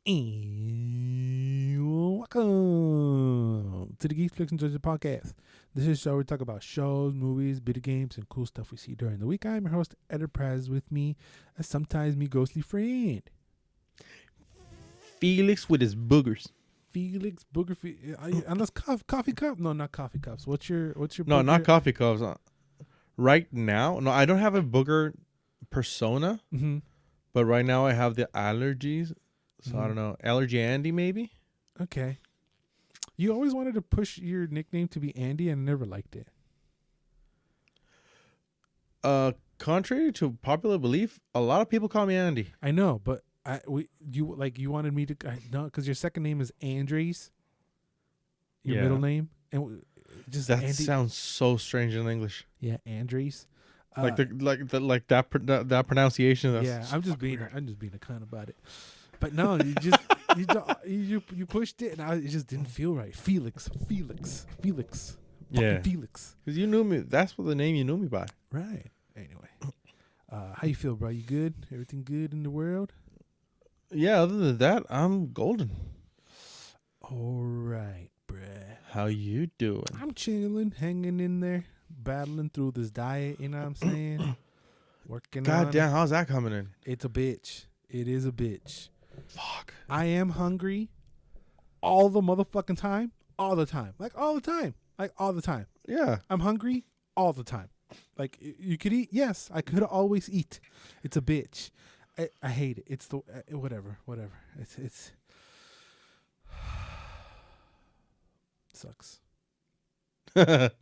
And welcome to the Geeks, and Joysticks podcast. This is a show where we talk about shows, movies, video games, and cool stuff we see during the week. I'm your host, Enterprise, with me, as sometimes me ghostly friend. Felix with his boogers. Felix Booger. Unless coffee cup? No, not coffee cups. What's your No, booger? not coffee cups. Right now, no, I don't have a booger persona, Mm-hmm. but right now I have the allergies. So I don't know. Allergy Andy, maybe? Okay. You always wanted to push your nickname to be Andy, and I never liked it. Contrary to popular belief, a lot of people call me Andy. I know, but you wanted me to no, because your second name is Andres, your Yeah. middle name, and just That Andy. sounds so strange in English. Yeah, Andres. Like that pronunciation. That's Yeah, so I'm just fucking being weird. a cunt about it. But no, you pushed it, and it just didn't feel right. Felix. Yeah. Felix. Because you knew me. That's what the name you knew me by. Right. Anyway, how you feel, bro? You good? Everything good in the world? Yeah, other than that, I'm golden. All right, bruh. How you doing? I'm chilling, hanging in there, battling through this diet, you know what I'm saying? Working on God damn, how's that coming in? It's a bitch. It is a bitch. Fuck. I am hungry all the motherfucking time. All the time. Like all the time. Yeah. I'm hungry all the time. Like you could eat. Yes, I could always eat. It's a bitch. I hate it. It's the whatever. It's sucks. It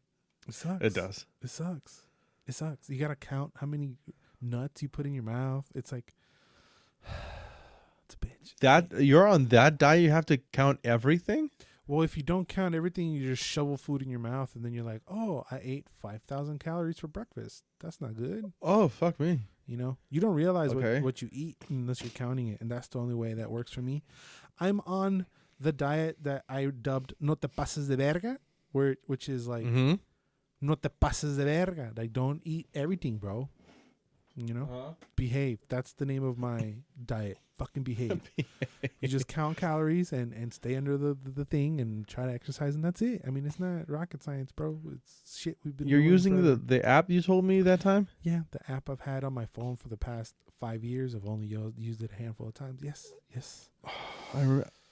sucks. It does. It sucks. You gotta count how many nuts you put in your mouth. It's like it's a bitch. That you're on that diet, you have to count everything? Well, if you don't count everything, you just shovel food in your mouth, and then you're like, "Oh, I ate 5,000 calories for breakfast. That's not good." Oh, fuck me. You know, you don't realize Okay. what you eat unless you're counting it, and that's the only way that works for me. I'm on the diet that I dubbed "No te pases de verga," which is like Mm-hmm. "No te pases de verga." Like, don't eat everything, bro. You know, behave. That's the name of my diet. Fucking behave. You just count calories and stay under the thing and try to exercise, and that's it. I mean, it's not rocket science, bro. It's shit we've been You're doing using forever. the app you told me that time? Yeah, the app I've had on my phone for the past 5 years. I've only used it a handful of times. Yes.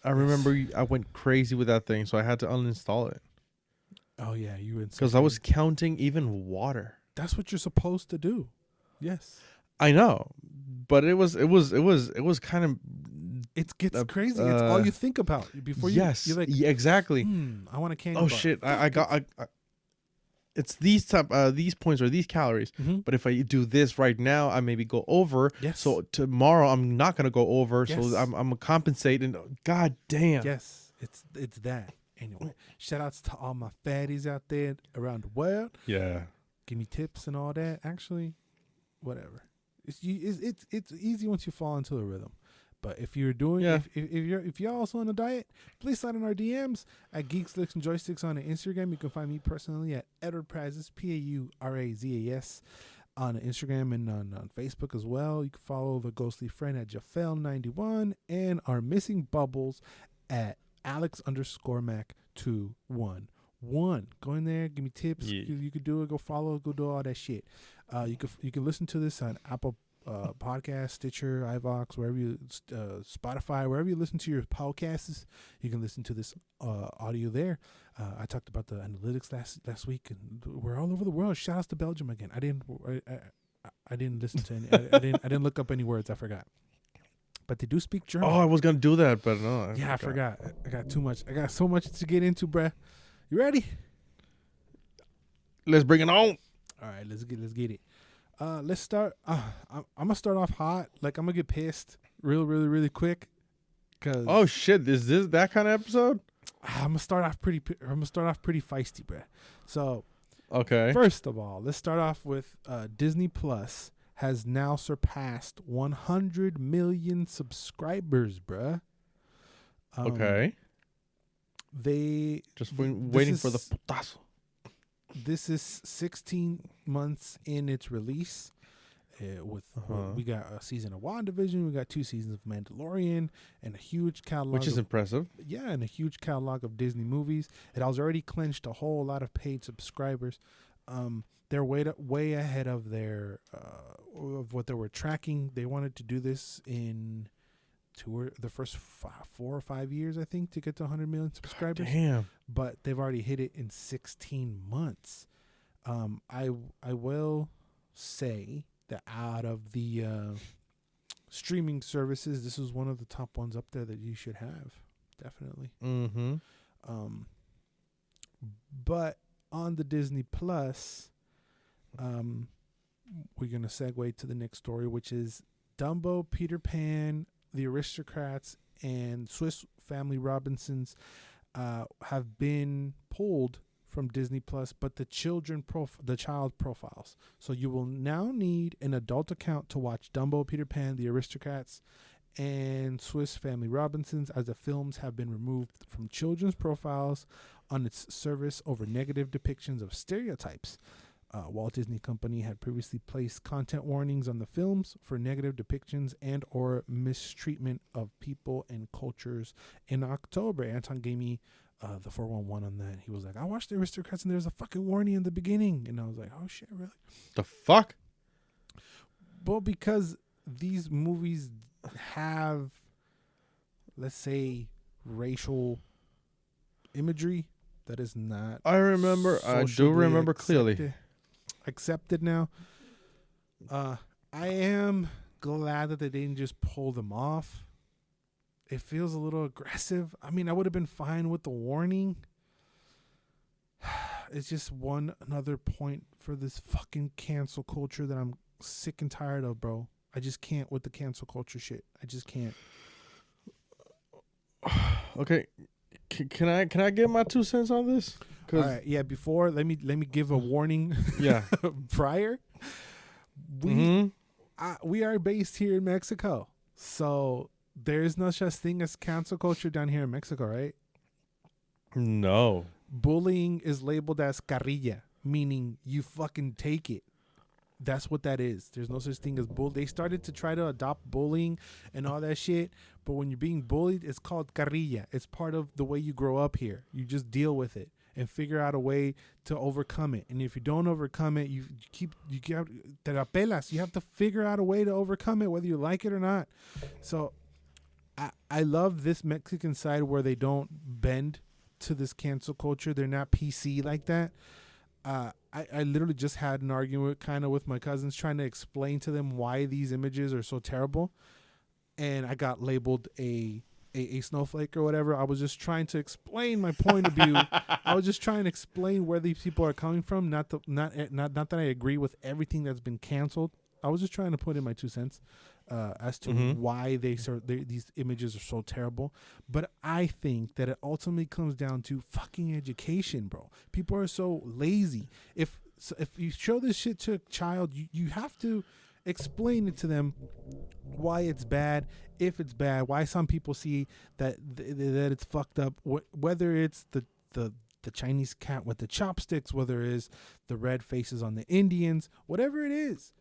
I remember I went crazy with that thing, so I had to uninstall it. Oh yeah, you were Because I was counting even water. That's what you're supposed to do. Yes. I know, but it was kind of It gets crazy. It's all you think about before you. yes, You're like, yeah, exactly. I want a candy Oh bar. shit! I it's these points or these calories. Mhm. But if I do this right now, I maybe go over. Yes. So tomorrow I'm not gonna go over. Yes. So I'm gonna compensate. And god damn. Yes, it's that. Anyway, shout outs to all my fatties out there around the world. Yeah. Give me tips and all that. Actually, whatever. It's easy once you fall into a rhythm. But if you're doing, if you're also on a diet, please slide in our DMs at Geeks, and Joysticks on the Instagram. You can find me personally at Enterprises, Paurazas, on Instagram and on Facebook as well. You can follow the ghostly friend at Jafel91 and our missing bubbles at Alex_Mac211. Go in there, give me tips. Yeah. You could do it. Go follow. Go do all that shit. You can listen to this on Apple Podcast, Stitcher, iVox, wherever you Spotify, wherever you listen to your podcasts. You can listen to this audio there. I talked about the analytics last week, and we're all over the world. Shout outs to Belgium again. I didn't listen to any. I didn't look up any words. I forgot. But they do speak German. Oh, I was gonna do that, but no. I forgot. I got too much. I got so much to get into, bruh. You ready? Let's bring it on. All right, let's get it. Let's start. I'm gonna start off hot. Like, I'm gonna get pissed really quick. Cause Oh shit! Is this that kind of episode? I'm gonna start off pretty feisty, bruh. So Okay. first of all, let's start off with Disney Plus has now surpassed 100 million subscribers, bruh. Okay. They Just waiting for the putazo. This is 16 months in its release, We got a season of WandaVision, we got 2 seasons of Mandalorian, and a huge catalog, which is impressive. Yeah, and a huge catalog of Disney movies. It has already clinched a whole lot of paid subscribers. They're way ahead of their of what they were tracking. They wanted to do this in the first 4 or 5 years, I think, to get to 100 million subscribers. God damn. But they've already hit it in 16 months. I will say that out of the streaming services, this is one of the top ones up there that you should have, definitely. Mm-hmm. But on the Disney Plus, we're gonna segue to the next story, which is Dumbo, Peter Pan, The Aristocrats, and Swiss Family Robinsons have been pulled from Disney Plus, but the child profiles. So you will now need an adult account to watch Dumbo, Peter Pan, The Aristocrats, and Swiss Family Robinsons, as the films have been removed from children's profiles on its service over negative depictions of stereotypes. Walt Disney Company had previously placed content warnings on the films for negative depictions and or mistreatment of people and cultures in October. Anton gave me the 411 on that. He was like, I watched The Aristocrats and there's a fucking warning in the beginning. And I was like, oh shit, really? The fuck? Well, because these movies have, let's say, racial imagery that is not. I do remember clearly. Accepted now. I am glad that they didn't just pull them off. It feels a little aggressive. I mean, I would have been fine with the warning. It's just another point for this fucking cancel culture that I'm sick and tired of, bro. I just can't with the cancel culture shit. I just can't. Okay, can I get my 2 cents on this? All right, yeah. Before, let me give a warning. Yeah. Prior, we are based here in Mexico, so there is no such thing as cancel culture down here in Mexico, right? No. Bullying is labeled as carrilla, meaning you fucking take it. That's what that is. There's no such thing as bull. They started to try to adopt bullying and all that shit, but when you're being bullied, it's called carrilla. It's part of the way you grow up here. You just deal with it and figure out a way to overcome it. And if you don't overcome it, you have to figure out a way to overcome it, whether you like it or not. So I love this Mexican side where they don't bend to this cancel culture. They're not PC like that. I literally just had an argument kind of with my cousins trying to explain to them why these images are so terrible. And I got labeled a snowflake or whatever. I was just trying to explain my point of view. I was just trying to explain where these people are coming from. Not that I agree with everything that's been canceled. I was just trying to put in my 2 cents as to why these images are so terrible. But I think that it ultimately comes down to fucking education, bro. People are so lazy. If you show this shit to a child, you have to explain it to them why it's bad, if it's bad, why some people see that it's fucked up, whether it's the Chinese cat with the chopsticks, whether it is the red faces on the Indians, whatever it is.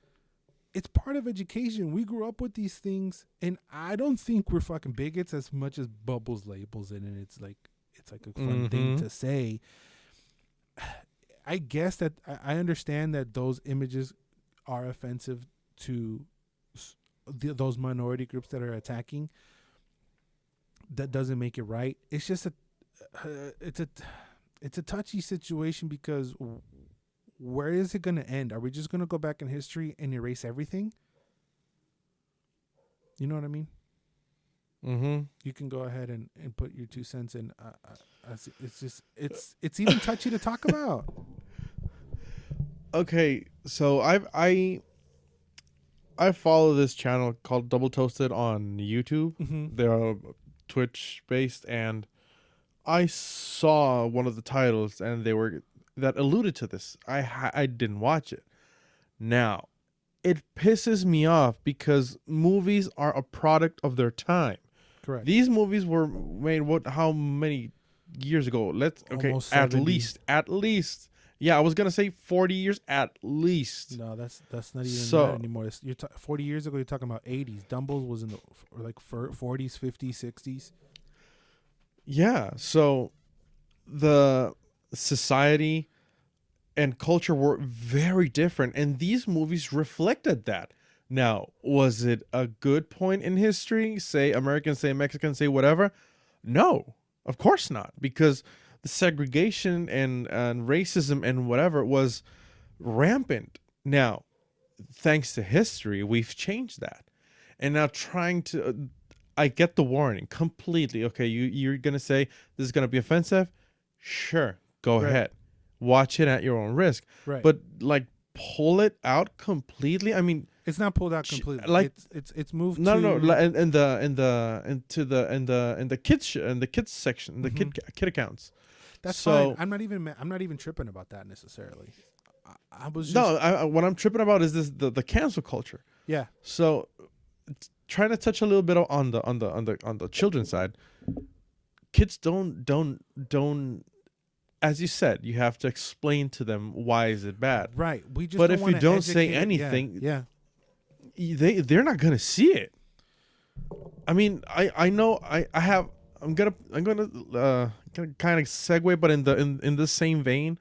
It's part of education. We grew up with these things, and I don't think we're fucking bigots as much as Bubbles labels it, and it's like a fun thing to say. I guess that I understand that those images are offensive to those minority groups that are attacking. That doesn't make it right. It's just it's a touchy situation because where is it going to end? Are we just going to go back in history and erase everything? You know what I mean? Mm-hmm. You can go ahead and put your 2 cents in. It's even touchy to talk about. Okay, so I follow this channel called Double Toasted on YouTube. Mm-hmm. They're Twitch based, and I saw one of the titles, and that alluded to this. I didn't watch it. Now, it pisses me off because movies are a product of their time. Correct. These movies were made how many years ago? At least Yeah, I was gonna say 40 years at least. No, that's not even So- that anymore. 40 years ago, you're talking about 80s. Dumbo was in the like 40s, 50s, 60s. Yeah, so the society and culture were very different, and these movies reflected that. Now, was it a good point in history? Say Americans, say Mexicans, say whatever? No, of course not, because the segregation and racism and whatever was rampant. Now, thanks to history, we've changed that, and now trying to. I get the warning completely. Okay, you're gonna say this is gonna be offensive. Sure, go Right. ahead, watch it at your own risk. Right. But like pull it out completely. I mean, it's not pulled out completely. like- it's moved. no, to, no, no. In the kids section, the kid accounts. That's so- fine. I'm not even tripping about that necessarily. I was just, No, what I'm tripping about is the cancel culture. yeah. So, trying to touch a little bit on the children's side. Kids don't. As you said, you have to explain to them why is it bad. Right. We just. But don't if you wanna don't say educate- anything- yeah. They're not gonna see it. I mean, I know I'm gonna kind of segue, but in the same vein,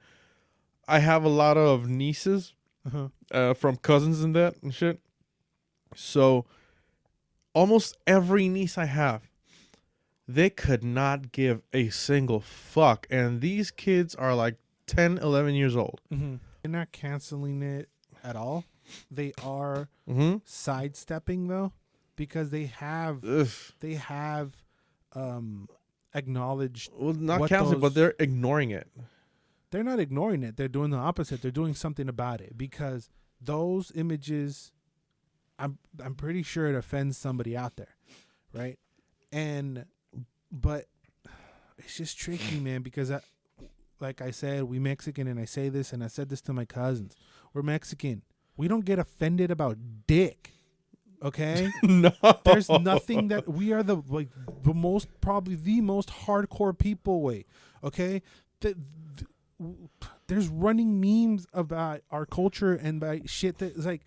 I have a lot of nieces Uh-huh. from cousins and that and shit. So almost every niece I have, they could not give a single fuck, and these kids are like 10, 11 years old. Mm-hmm. They're not canceling it at all. They are Mm-hmm. sidestepping though, because they have acknowledged. Well, not What canceling, but those- they're ignoring it. They're not ignoring it. They're doing the opposite. They're doing something about it, because those images, I'm pretty sure it offends somebody out there, right? But it's just tricky, man, because like I said, we Mexican, and I say this, and I said this to my cousins. We're Mexican. We don't get offended about dick. Okay? No, There's nothing that we are probably the most hardcore people way. Okay? There's running memes about our culture and by shit that is like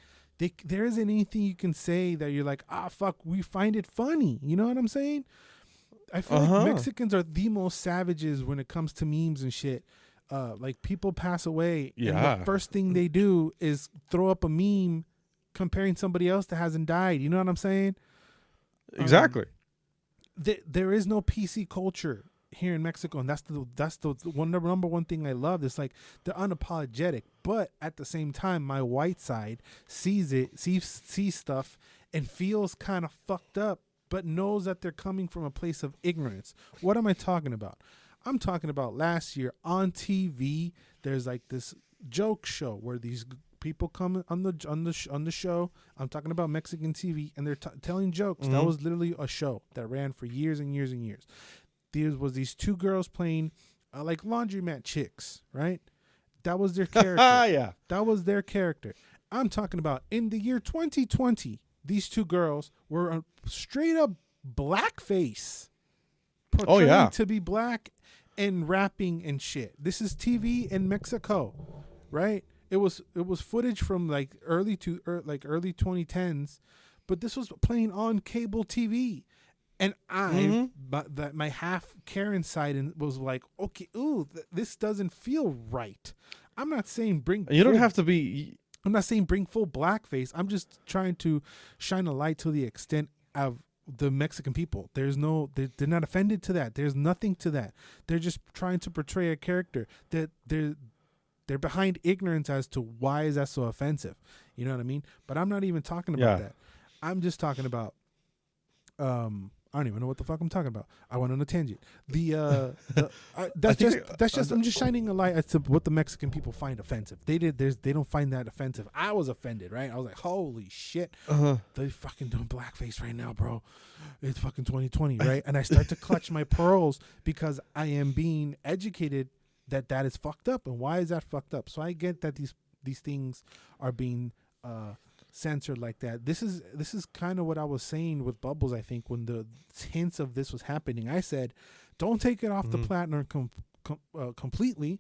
there isn't anything you can say that you're like, fuck, we find it funny. You know what I'm saying? I feel like Mexicans are the most savages when it comes to memes and shit. Like people pass away, and the first thing they do is throw up a meme comparing somebody else that hasn't died. You know what I'm saying? Exactly. There is no PC culture here in Mexico, and that's the number one thing I love. It's like they're unapologetic, but at the same time, my white side sees stuff and feels kind of fucked up, but knows that they're coming from a place of ignorance. What am I talking about? I'm talking about last year on TV. There's like this joke show where these people come on the show. I'm talking about Mexican TV, and they're telling jokes. Mm-hmm. That was literally a show that ran for years and years and years. There was these two girls playing like laundromat chicks, right? That was their character. Yeah. That was their character. I'm talking about in the year 2020, these two girls were straight up blackface. Portraying to be black and rapping and shit. This is TV in Mexico, right? It was footage from like early 2010s, but this was playing on cable TV. And my half Karen side was like, okay, this doesn't feel right. I'm not saying You don't have to be. I'm not saying bring full blackface. I'm just trying to shine a light to the extent of the Mexican people. They're not offended to that. There's nothing to that. They're just trying to portray a character that they're behind ignorance as to why is that so offensive. You know what I mean? But I'm not even talking about that. I'm just talking about I don't even know what the fuck I'm talking about. I went on a tangent. I'm just shining a light as to what the Mexican people find offensive. They don't find that offensive. I was offended, right? I was like, holy shit, they fucking doing blackface right now, bro. It's fucking 2020, right? And I start to clutch my pearls because I am being educated that is fucked up, and why is that fucked up? So I get that these things are being censored like that. This is kind of what I was saying with Bubbles. I think when the hints of this was happening, I said, don't take it off the platinum completely.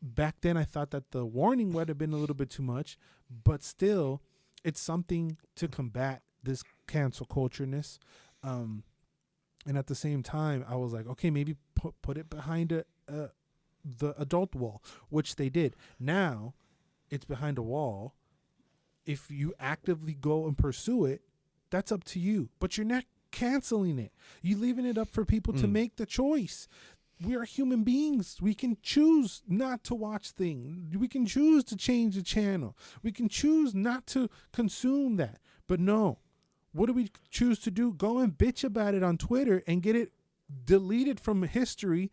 back then I thought that the warning would have been a little bit too much, but still, it's something to combat this cancel cultureness. And at the same time, I was like, okay, maybe put it behind the adult wall, which they did. Now it's behind a wall. If you actively go and pursue it, that's up to you. But you're not canceling it. You're leaving it up for people to make the choice. We are human beings. We can choose not to watch things. We can choose to change the channel. We can choose not to consume that. But no, what do we choose to do? Go and bitch about it on Twitter and get it deleted from history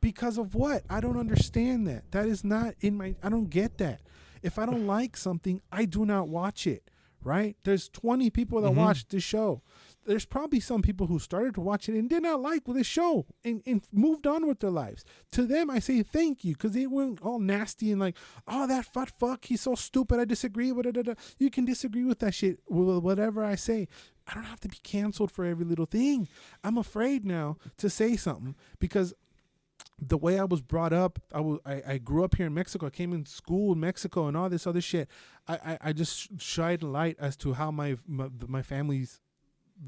because of what? I don't understand that. That is not in my, I don't get that. If I don't like something, I do not watch it, right? There's 20 people that watch this show. There's probably some people who started to watch it and did not like this show and moved on with their lives. To them, I say thank you, because they weren't all nasty and like, oh, that fat fuck, he's so stupid, I disagree with it. You can disagree with that shit, with whatever I say. I don't have to be canceled for every little thing. I'm afraid now to say something because the way I was brought up, I grew up here in Mexico. I came in school in Mexico and all this other shit. I just shied light as to how my family's,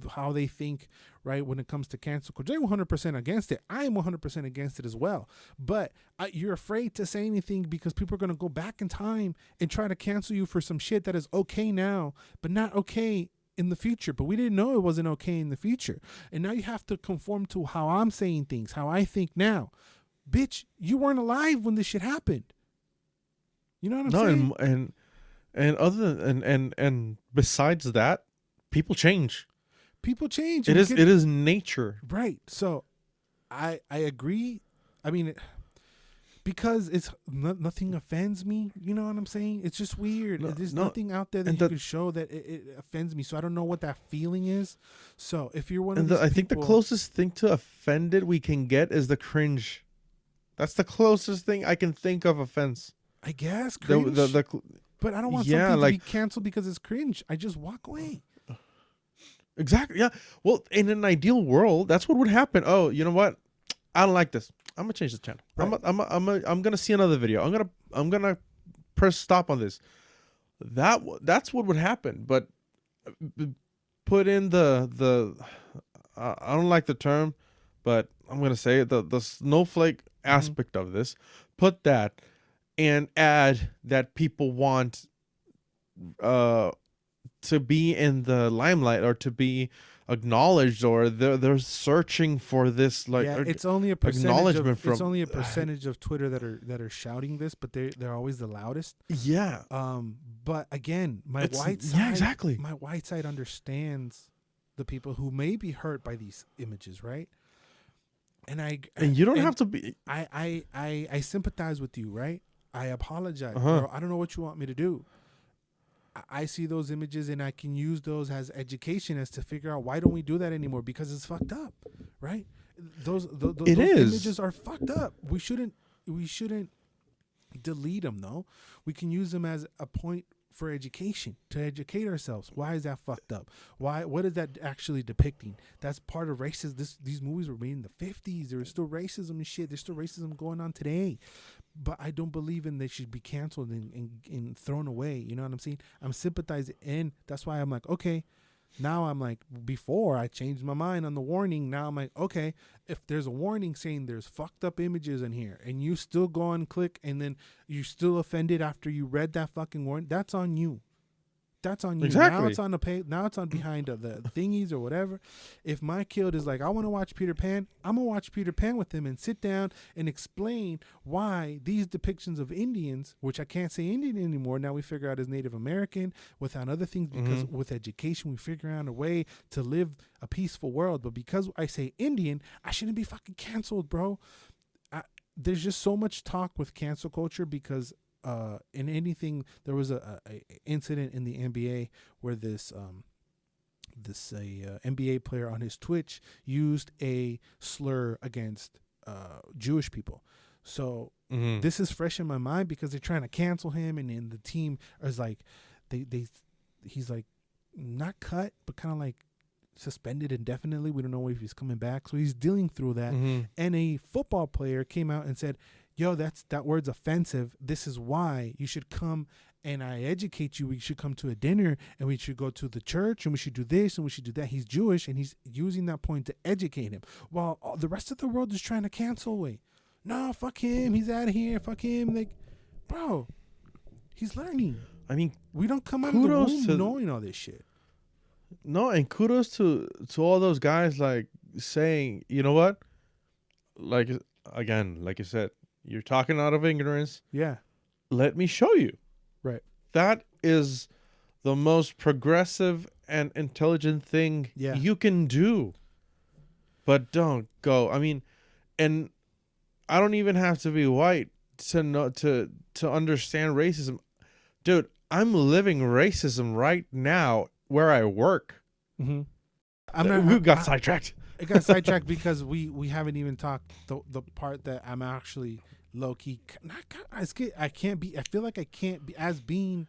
how they think, right, when it comes to cancel culture. They're 100% against it. I am 100% against it as well. But you're afraid to say anything because people are going to go back in time and try to cancel you for some shit that is okay now, but not okay in the future. But we didn't know it wasn't okay in the future. And now you have to conform to how I'm saying things, how I think now. Bitch, you weren't alive when this shit happened. You know what I'm saying? And other than, and besides that, people change. People change. It is nature. Right. So I agree. I mean, because it's nothing offends me. You know what I'm saying? It's just weird. There's nothing out there that you can show that it offends me. So I don't know what that feeling is. So if you're one of these I think the closest thing to offended we can get is the cringe. That's the closest thing I can think of offense. I guess cringe. But I don't want something to be canceled because it's cringe. I just walk away. Exactly. Yeah. Well, in an ideal world, that's what would happen. Oh, you know what? I don't like this. I'm gonna change the channel. Right. I'm gonna see another video. I'm gonna press stop on this. That's what would happen. But put in the I don't like the term, but I'm gonna say it, the snowflake aspect of this. Put that and add that people want to be in the limelight or to be acknowledged, or they're searching for this, like, it's only a percentage it's only a percentage of Twitter that are shouting this, but they're always the loudest. Yeah. But again, my white side understands the people who may be hurt by these images, right? And you don't have to be. I sympathize with you, right? I apologize, bro. I don't know what you want me to do. I see those images and I can use those as education as to figure out why don't we do that anymore, because it's fucked up, right? Those images are fucked up. We shouldn't delete them though. We can use them as a point for education, to educate ourselves. Why is that fucked up? What is that actually depicting? That's part of racism. These movies were made in the 50s. There was still racism and shit. There's still racism going on today. But I don't believe they should be canceled and thrown away. You know what I'm saying? I'm sympathizing, and that's why I'm like, okay, now I'm like, before I changed my mind on the warning. Now I'm like, okay, if there's a warning saying there's fucked up images in here and you still go and click and then you're still offended after you read that fucking warning, that's on you. That's on you. Exactly. Now it's on the page. Now it's on behind the thingies or whatever. If my kid is like, I want to watch Peter Pan, I'm gonna watch Peter Pan with him and sit down and explain why these depictions of Indians, which I can't say Indian anymore. Now we figure out as Native American without other things, because with education we figure out a way to live a peaceful world. But because I say Indian, I shouldn't be fucking canceled, bro. There's just so much talk with cancel culture because. In anything, there was a incident in the NBA where this NBA player on his Twitch used a slur against Jewish people. So this is fresh in my mind because they're trying to cancel him, and the team is like, he's like not cut, but kind of like suspended indefinitely. We don't know if he's coming back, so he's dealing through that. And a football player came out and said, yo, that word's offensive. This is why you should come and I educate you. We should come to a dinner and we should go to the church and we should do this and we should do that. He's Jewish and he's using that point to educate him. While the rest of the world is trying to cancel away. No, fuck him. He's out of here. Fuck him. Like, bro, he's learning. I mean, we don't come out of the womb knowing all this shit. No, and kudos to all those guys like saying, you know what? Like, again, like you said, you're talking out of ignorance. Yeah. Let me show you. Right. That is the most progressive and intelligent thing you can do. But don't go. I mean, and I don't even have to be white to know to understand racism. Dude, I'm living racism right now where I work. Mm-hmm. We got sidetracked. It got sidetracked because we haven't even talked the part that I'm actually low key. I can't be. I feel like I can't be as being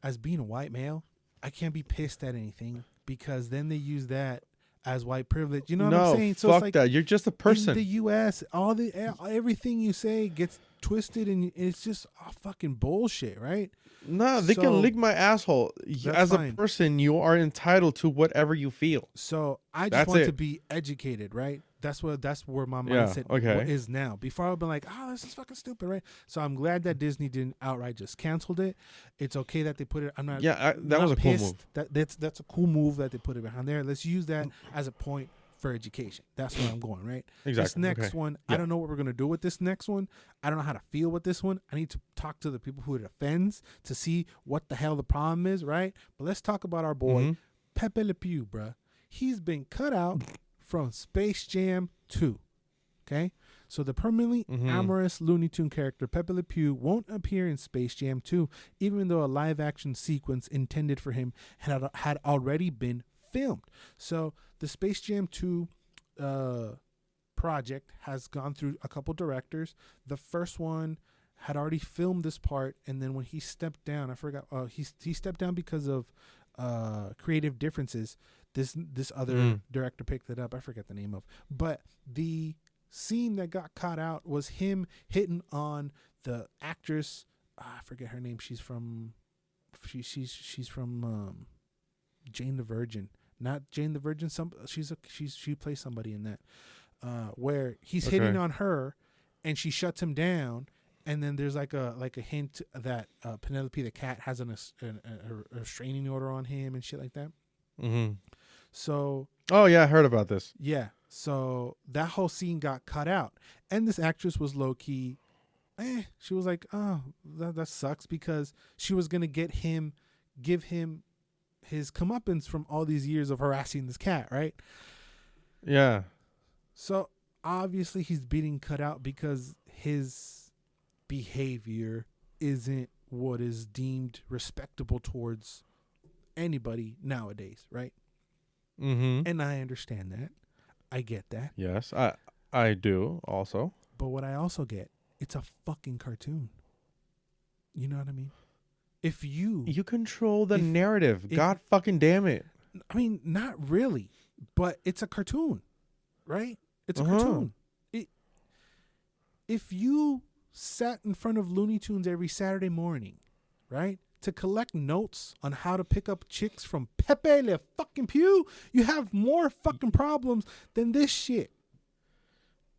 a white male. I can't be pissed at anything because then they use that as white privilege. You know what I'm saying? So fuck it's like that. You're just a person. In the U.S., everything you say gets twisted and it's just fucking bullshit, right? No, they can lick my asshole. As a person, you are entitled to whatever you feel. So I just want to be educated, right? That's where my mindset is now. Before I would be like, oh, this is fucking stupid, right? So I'm glad that Disney didn't outright just canceled it. It's okay that they put it. I'm not. Yeah, that was a cool move. That's a cool move that they put it behind there. Let's use that as a point for education. That's where I'm going, right? Exactly. This next one, I don't know what we're gonna do with this next one. I don't know how to feel with this one. I need to talk to the people who it offends to see what the hell the problem is, right? But let's talk about our boy Pepe Le Pew, bruh. He's been cut out from Space Jam 2. Okay? So the permanently amorous Looney Tune character Pepe Le Pew won't appear in Space Jam 2, even though a live action sequence intended for him had already been filmed. So the Space Jam 2 project has gone through a couple directors. The first one had already filmed this part, and then when he stepped down, I forgot, he stepped down because of creative differences. This other director picked it up. I forget the name of, but the scene that got caught out was him hitting on the actress. I forget her name. She's from Jane the Virgin, not Jane the Virgin. She plays somebody in that, where he's hitting on her, and she shuts him down. And then there's like a hint that Penelope the cat has a restraining order on him and shit like that. Mm-hmm. So. Oh yeah, I heard about this. Yeah. So that whole scene got cut out, and this actress was low key. She was like, oh, that sucks, because she was gonna give him his comeuppance from all these years of harassing this cat, right? Yeah. So obviously he's being cut out because his behavior isn't what is deemed respectable towards anybody nowadays, right? Mm-hmm. And I understand that. I get that. Yes, I do also. But what I also get, it's a fucking cartoon. You know what I mean? If you control the narrative, God fucking damn it. I mean, not really, but it's a cartoon, right? It's a cartoon. If you sat in front of Looney Tunes every Saturday morning, right, to collect notes on how to pick up chicks from Pepe Le fucking Pew, you have more fucking problems than this shit.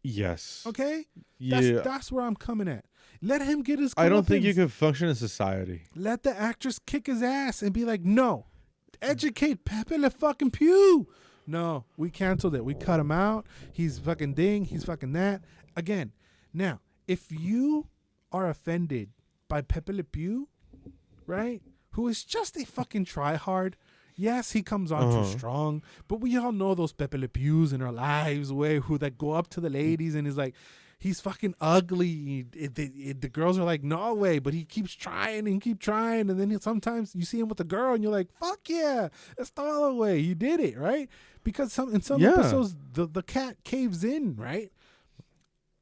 Yes. Okay? Yeah. That's where I'm coming at. Let him get his comeuppance. I don't think you can function in society. Let the actress kick his ass and be like, no, educate Pepe Le fucking Pew. No, we canceled it. We cut him out. He's fucking ding. He's fucking that. Again, now, if you are offended by Pepe Le Pew, right, who is just a fucking tryhard. Yes, he comes on too strong, but we all know those Pepe Le Pews in our lives who that go up to the ladies and is like, he's fucking ugly. The girls are like, no way, but he keeps trying and and then sometimes you see him with a girl and you're like, fuck yeah, that's the other way. You did it, right? Because in some episodes the cat caves in, right?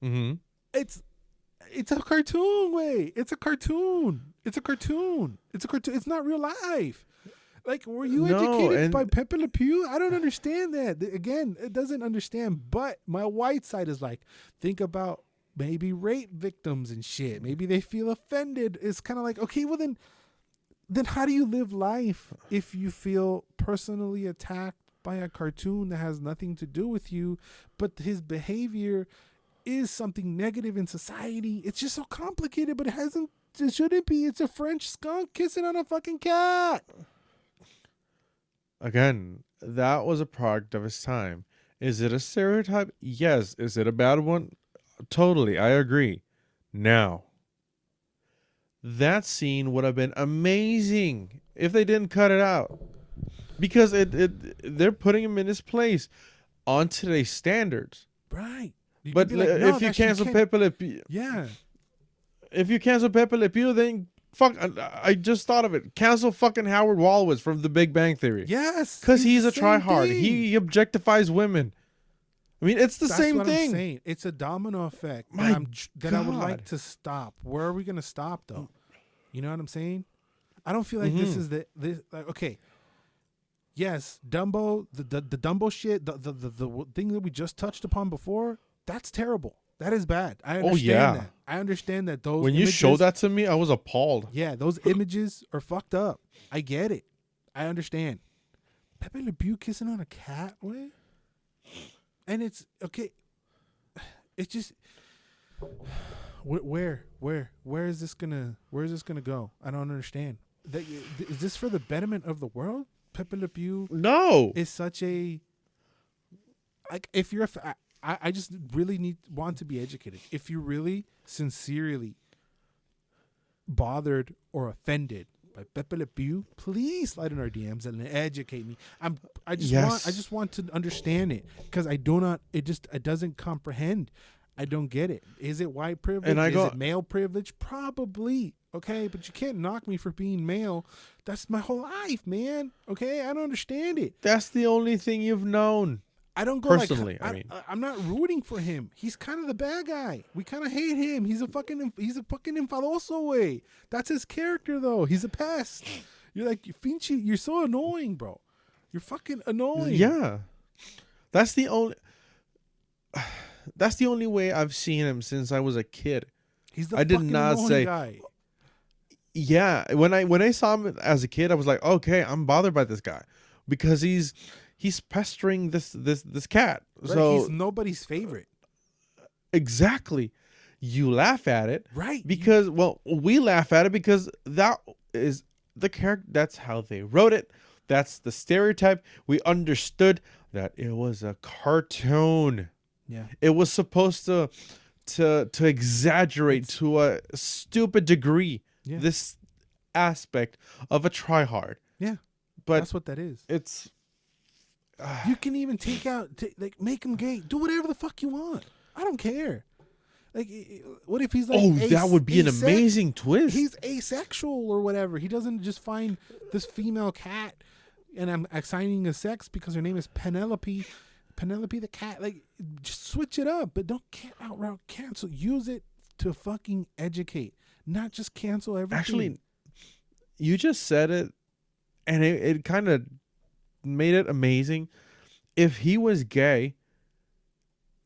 Mm-hmm. It's a cartoon way. It's a cartoon. It's a cartoon. It's not real life. Like, were you educated by Pepe Le Pew? I don't understand that. Again, it doesn't understand. But my white side is like, think about maybe rape victims and shit. Maybe they feel offended. It's kind of like, okay, well then how do you live life if you feel personally attacked by a cartoon that has nothing to do with you, but his behavior is something negative in society? It's just so complicated, but it shouldn't be. It's a French skunk kissing on a fucking cat. Again, that was a product of his time. Is it a stereotype? Yes. Is it a bad one? Totally, I agree. Now, that scene would have been amazing if they didn't cut it out, because they're putting him in his place on today's standards. Right. But if you cancel Pepe Le Pew, if you cancel Pepe Le Pew, then fuck. I just thought of it. Cancel fucking Howard Wolowitz from The Big Bang Theory. Yes, because he's a tryhard. He objectifies women. I mean, it's the same thing. I'm saying. It's a domino effect that I would like to stop. Where are we going to stop, though? You know what I'm saying? I don't feel like this is okay. Yes, Dumbo, the Dumbo shit, the thing that we just touched upon before, that's terrible. That is bad. I understand that. I understand that those. When you showed that to me, I was appalled. Yeah, those images are fucked up. I get it. I understand. Pepe Le Pew kissing on a cat, way. And it's okay. It's just where is this gonna go? I don't understand. Is this for the betterment of the world? Pepe Le Pew is such a if you're I just really want to be educated. If you're really sincerely bothered or offended by Pepe Le Pew, please slide in our DMs and educate me. I just want to understand it, because it doesn't comprehend. I don't get it. Is it white privilege? Is it male privilege? Probably. Okay, but you can't knock me for being male. That's my whole life, man. Okay, I don't understand it. That's the only thing you've known. I don't go personally. I'm not rooting for him. He's kind of the bad guy. We kind of hate him. He's a fucking enfadoso way. That's his character, though. He's a pest. You're like, Finchi, you're so annoying, bro. You're fucking annoying. Yeah, that's the only way I've seen him since I was a kid. He's the fucking annoying guy. Yeah, when I saw him as a kid, I was like, okay, I'm bothered by this guy, because he's pestering this cat. Right, so he's nobody's favorite. Exactly. You laugh at it, right? Because we laugh at it because that is the character. That's how they wrote it. That's the stereotype. We understood that it was a cartoon. Yeah. It was supposed to exaggerate to a stupid degree this aspect of a tryhard. Yeah. But that's what that is. It's you can even make him gay. Do whatever the fuck you want. I don't care. Like, what if he's like, that would be an amazing twist. He's asexual or whatever. He doesn't just find this female cat and I'm assigning a sex because her name is Penelope the cat. Like, just switch it up, but don't outright cancel. Use it to fucking educate, not just cancel everything. Actually, you just said it, and it kind of made it amazing. If he was gay,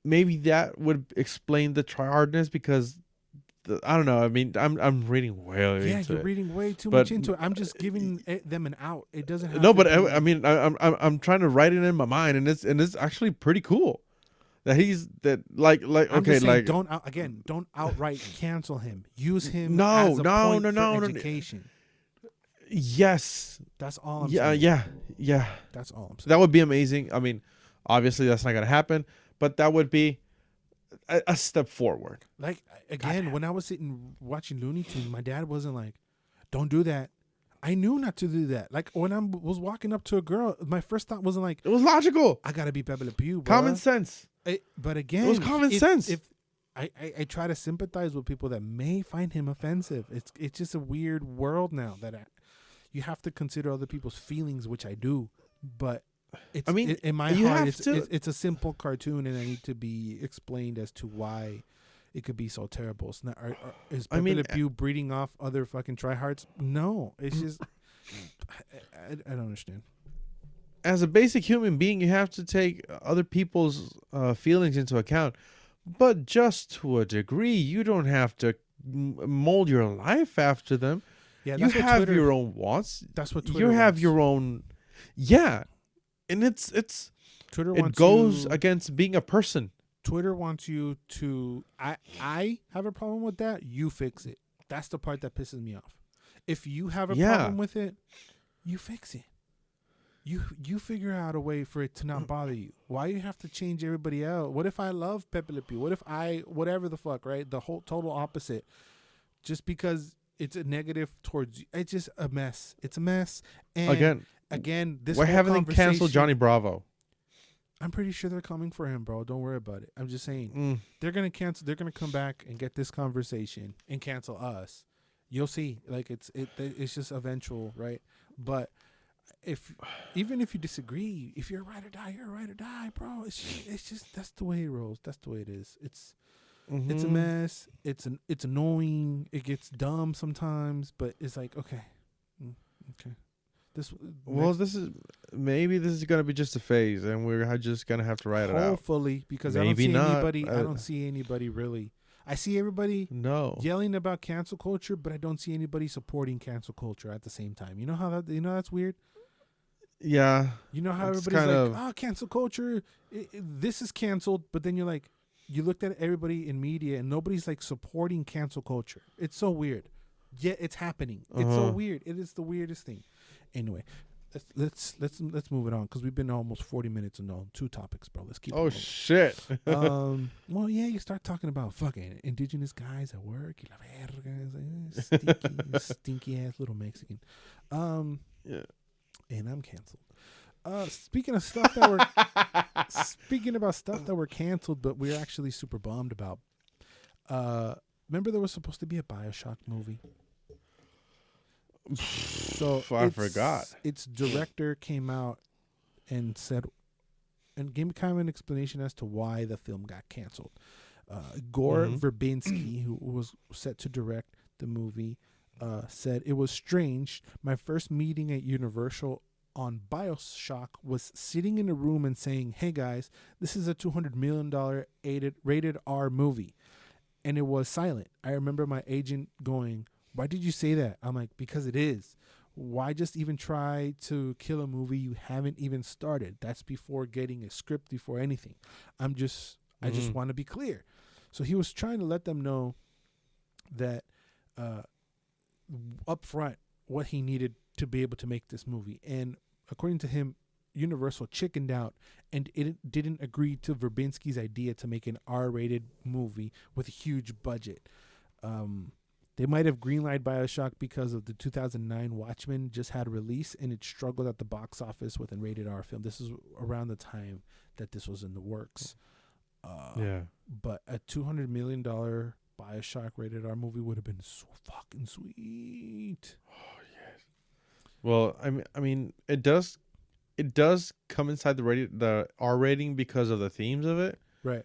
maybe that would explain the tryhardness, because I don't know. I mean, I'm reading way into it. Yeah, you're reading way too much into it. I'm just giving them an out. It doesn't have no, but I mean, I'm trying to write it in my mind, and it's actually pretty cool that he's that like I'm okay, saying, don't outright cancel him. Use him as a point for education. Yes, that's all I'm saying. Yeah. That's all I'm saying. That would be amazing. I mean, obviously that's not gonna happen, but that would be a step forward. Like, again, when I was sitting watching Looney Tunes, my dad wasn't like, don't do that. I knew not to do that. Like, when I was walking up to a girl, my first thought wasn't like, it was logical. I gotta be Pepe Le Pew, bro. Common sense. But again, it was common sense. If I try to sympathize with people that may find him offensive. It's just a weird world now that you have to consider other people's feelings, which I do. But in my heart, it's a simple cartoon, and I need to be explained as to why it could be so terrible. It's not. Is Pepe Le Pew breeding off other fucking tryhards? No, it's just I don't understand. As a basic human being, you have to take other people's feelings into account. but just to a degree. You don't have to mold your life after them. Yeah, You that's what have Twitter. your own wants. That's what Twitter You have wants. your own. Yeah, and Twitter it wants goes you. against being a person. Twitter wants you to. I have a problem with that. You fix it. That's the part that pisses me off. If you have a problem with it, you fix it. You figure out a way for it to not bother you. Why you have to change everybody out? What if I love Pepe Le Pew? What if I whatever the fuck, right? The whole total opposite. Just because it's a negative towards you, it's just a mess. It's a mess. And again, this why whole haven't they conversation, canceled Johnny Bravo? I'm pretty sure they're coming for him, bro. Don't worry about it. I'm just saying they're gonna cancel. They're gonna come back and get this conversation and cancel us. You'll see. Like it's just eventual, right? But even if you disagree, if you're a ride or die, you're a ride or die, bro. It's just that's the way it rolls. That's the way it is. It's a mess. It's annoying. It gets dumb sometimes, but it's like okay. This is gonna be just a phase, and we're just gonna have to ride it out. Hopefully, because Maybe I don't see anybody really. I see everybody yelling about cancel culture, but I don't see anybody supporting cancel culture at the same time. You know how that's weird? Yeah. You know how everybody's like, cancel culture, this is canceled, but then you're like, you looked at everybody in media and nobody's like supporting cancel culture. It's so weird. Yet it's happening. It's so weird. It is the weirdest thing. Anyway, let's move it on because we've been almost 40 minutes on 2 topics, bro. Let's keep. Oh shit. Well, yeah, you start talking about fucking indigenous guys at work. Stinky ass little Mexican. Yeah. And I'm canceled. Speaking of stuff that were stuff that were canceled, but we're actually super bummed about. Remember there was supposed to be a Bioshock movie. So I forgot. Its director came out and said, and gave me kind of an explanation as to why the film got canceled. Gore Verbinski, who was set to direct the movie, said it was strange. My first meeting at Universal on Bioshock was sitting in a room and saying, "Hey guys, this is a $200 million rated R movie," and it was silent. I remember my agent going, "Why did you say that?" I'm like, "Because it is. Why just even try to kill a movie you haven't even started? That's before getting a script, before anything. I just want to be clear." So he was trying to let them know that up front what he needed to be able to make this movie. And according to him, Universal chickened out and it didn't agree to Verbinski's idea to make an R-rated movie with a huge budget. They might have greenlighted Bioshock because of the 2009 Watchmen just had a release and it struggled at the box office with a rated R film. This is around the time that this was in the works. But a $200 million Bioshock rated R movie would have been so fucking sweet. Oh yes. Well, I mean, it does come inside the R rating because of the themes of it, right?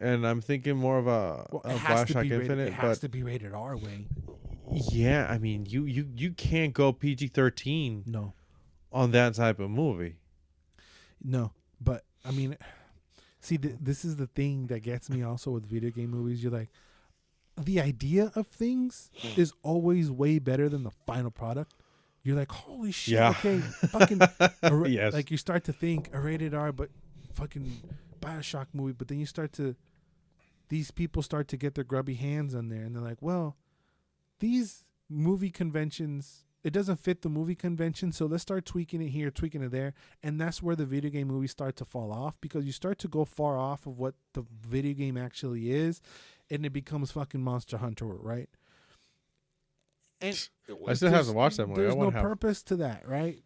And I'm thinking more of a Bioshock Infinite. It has to be rated R way. Yeah, I mean, you can't go PG-13. No. On that type of movie. No, but I mean, see, this is the thing that gets me also with video game movies. You're like, the idea of things is always way better than the final product. You're like, holy shit, okay, fucking, yes. Like you start to think a rated R, but fucking Bioshock movie, but then these people start to get their grubby hands on there, and they're like, well, these movie conventions, it doesn't fit the movie convention, so let's start tweaking it here, tweaking it there, and that's where the video game movies start to fall off, because you start to go far off of what the video game actually is, and it becomes fucking Monster Hunter, right? And I still have to watch that movie. There's no purpose to that, right?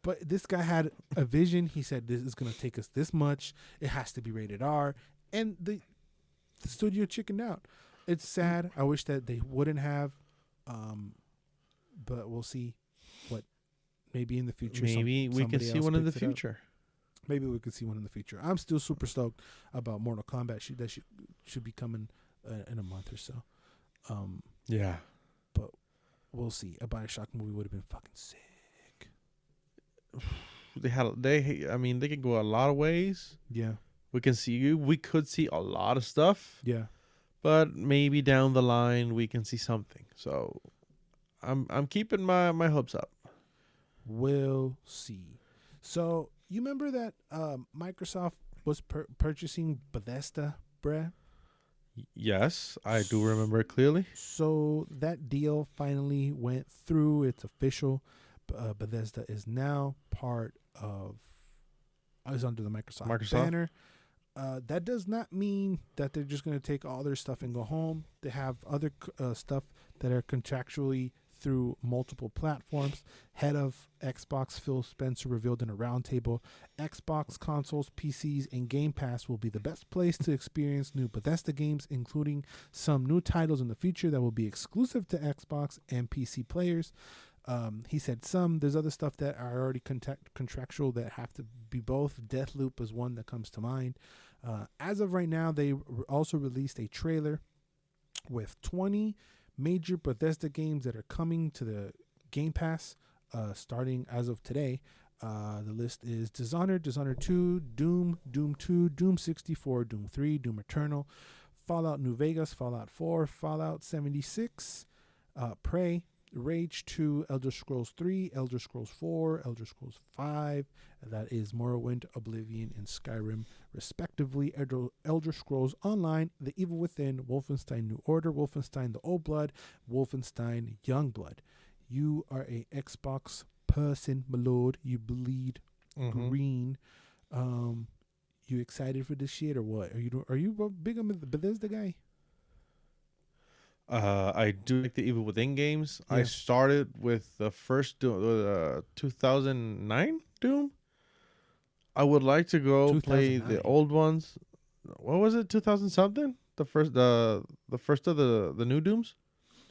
But this guy had a vision. He said, this is going to take us this much. It has to be rated R. And the studio chickened out. It's sad. I wish that they wouldn't have. But we'll see what maybe in the future. Maybe we can see one in the future. Maybe we could see one in the future. I'm still super stoked about Mortal Kombat. That should be coming in a month or so. Yeah. But we'll see. A Bioshock movie would have been fucking sick. They could go a lot of ways. Yeah. We could see a lot of stuff, Yeah. but maybe down the line we can see something. So I'm keeping my hopes up. We'll see. So you remember that Microsoft was purchasing Bethesda, bruh? Yes, I do remember it clearly. So that deal finally went through. It's official. Bethesda is now part of, is under the Microsoft banner. That does not mean that they're just going to take all their stuff and go home. They have other stuff that are contractually through multiple platforms. Head of Xbox Phil Spencer revealed in a roundtable, Xbox consoles, PCs, and Game Pass will be the best place to experience new Bethesda games, including some new titles in the future that will be exclusive to Xbox and PC players. He said there's other stuff that are already contractual that have to be both. Deathloop is one that comes to mind. As of right now, they also released a trailer with 20 major Bethesda games that are coming to the Game Pass starting as of today. The list is Dishonored, Dishonored 2, Doom, Doom 2, Doom 64, Doom 3, Doom Eternal, Fallout New Vegas, Fallout 4, Fallout 76, Prey, Rage 2, Elder Scrolls 3, Elder Scrolls 4, Elder Scrolls 5, that is Morrowind, Oblivion, and Skyrim, respectively. Elder Scrolls Online, The Evil Within, Wolfenstein New Order, Wolfenstein The Old Blood, Wolfenstein Youngblood. You are a Xbox person, my lord. You bleed green. You excited for this shit or what? Are you big on the Bethesda guy? I do like the Evil Within games. Yeah. I started with the first 2009 Doom. I would like to go play the old ones. What was it? 2000 something? The first of the new Dooms?